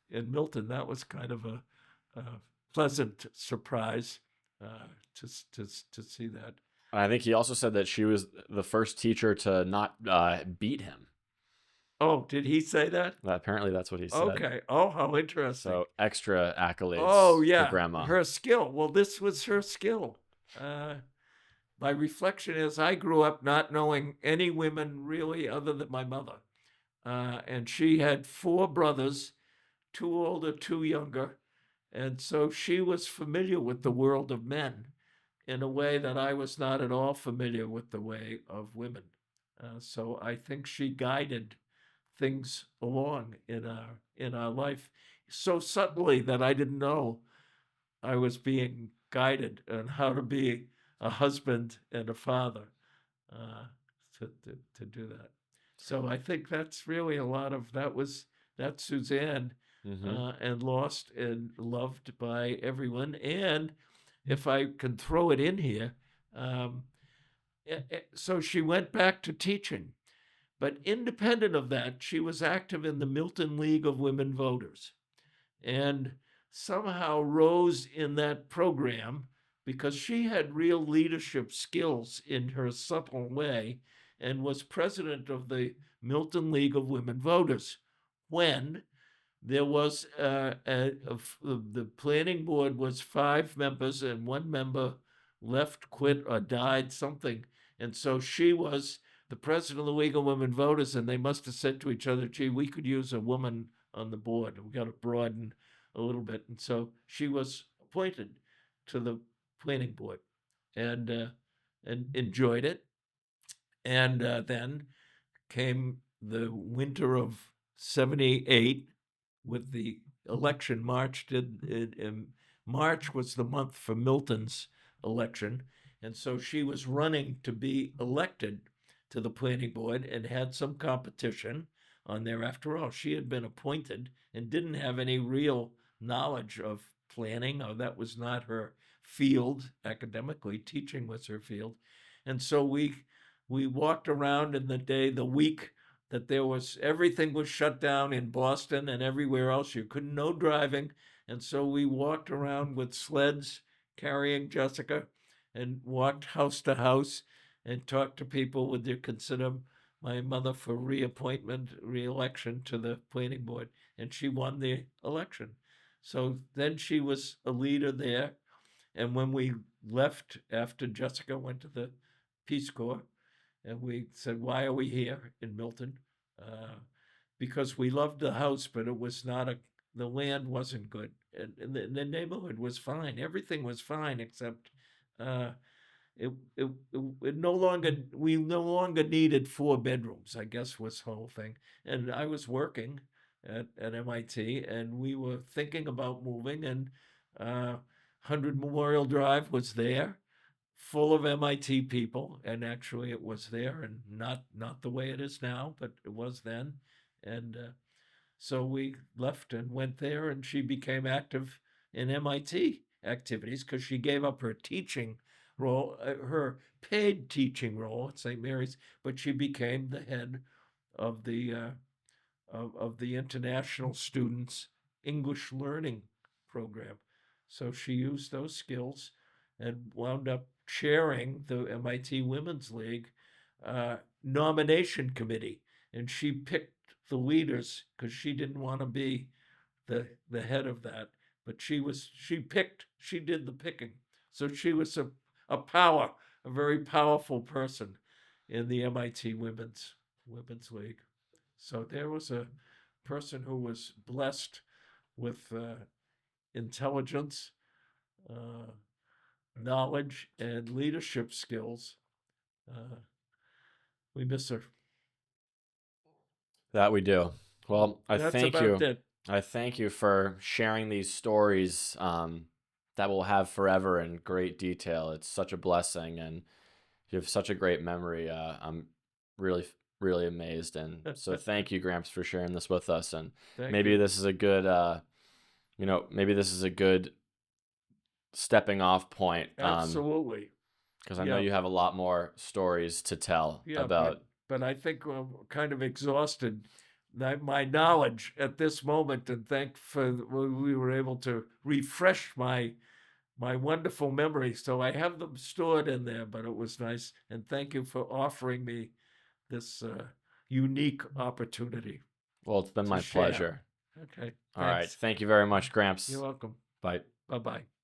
in Milton. That was kind of a pleasant surprise to see that. I think he also said that she was the first teacher to not beat him. Oh, did he say that? Apparently, that's what he said. Okay. Oh, how interesting. So extra accolades. Oh, yeah. For Grandma. Her skill. Well, this was her skill. My reflection is I grew up not knowing any women really other than my mother. And she had 4 brothers, 2 older, 2 younger. And so she was familiar with the world of men in a way that I was not at all familiar with the way of women. So I think she guided things along in our life so subtly that I didn't know I was being guided on how to be a husband and a father to do that. So I think that's really a lot of that's Suzanne, and lost and loved by everyone. And if I can throw it in here, so she went back to teaching. But independent of that, she was active in the Milton League of Women Voters and somehow rose in that program because she had real leadership skills in her subtle way and was president of the Milton League of Women Voters when there was the planning board was 5 members and 1 member left, quit, or died, something. And so she was the president of the League of Women Voters, and they must have said to each other, gee, we could use a woman on the board. We got to broaden a little bit. And so she was appointed to the planning board and enjoyed it. And then came the winter of 78 with the election. March was the month for Milton's election. And so she was running to be elected to the planning board and had some competition on there. After all, she had been appointed and didn't have any real knowledge of planning, or that was not her field academically. Teaching was her field. And so we walked around in the week that everything was shut down in Boston and everywhere else. You couldn't, no driving. And so we walked around with sleds carrying Jessica and walked house to house and talked to people, would you consider my mother for re-election to the planning board? And she won the election. So then she was a leader there. And when we left after Jessica went to the Peace Corps, and we said, why are we here in Milton? Because we loved the house, but it was not the land wasn't good. And the neighborhood was fine. Everything was fine, except we no longer needed 4 bedrooms, I guess was the whole thing. And I was working at MIT, and we were thinking about moving, and 100 Memorial Drive was there, full of MIT people, and actually it was there, and not the way it is now, but it was then. And so we left and went there, and she became active in MIT activities because she gave up her teaching role, her paid teaching role at St. Mary's, but she became the head of the International Students English Learning Program. So she used those skills and wound up chairing the MIT Women's League nomination committee. And she picked the leaders because she didn't want to be the head of that. But she did the picking. So she was a very powerful person in the MIT Women's League. So there was a person who was blessed with intelligence, uh, knowledge, and leadership skills. Uh, we miss her. That we do. Well, I That's thank about you. it. I thank you for sharing these stories that we'll have forever in great detail. It's such a blessing, and you have such a great memory. I'm really, really amazed, and so thank you, Gramps, for sharing this with us. And Thank maybe you. this is a good, maybe this is a good stepping off point. Absolutely. Because I know Yeah. you have a lot more stories to tell Yeah, about. but I think I'm kind of exhausted. My knowledge at this moment, and thank for we were able to refresh my wonderful memories. So I have them stored in there, but it was nice, and thank you for offering me this unique opportunity Well, it's been to my share. pleasure. Okay, All right. thanks. Thank you very much, You're Gramps. welcome. Bye. Bye bye.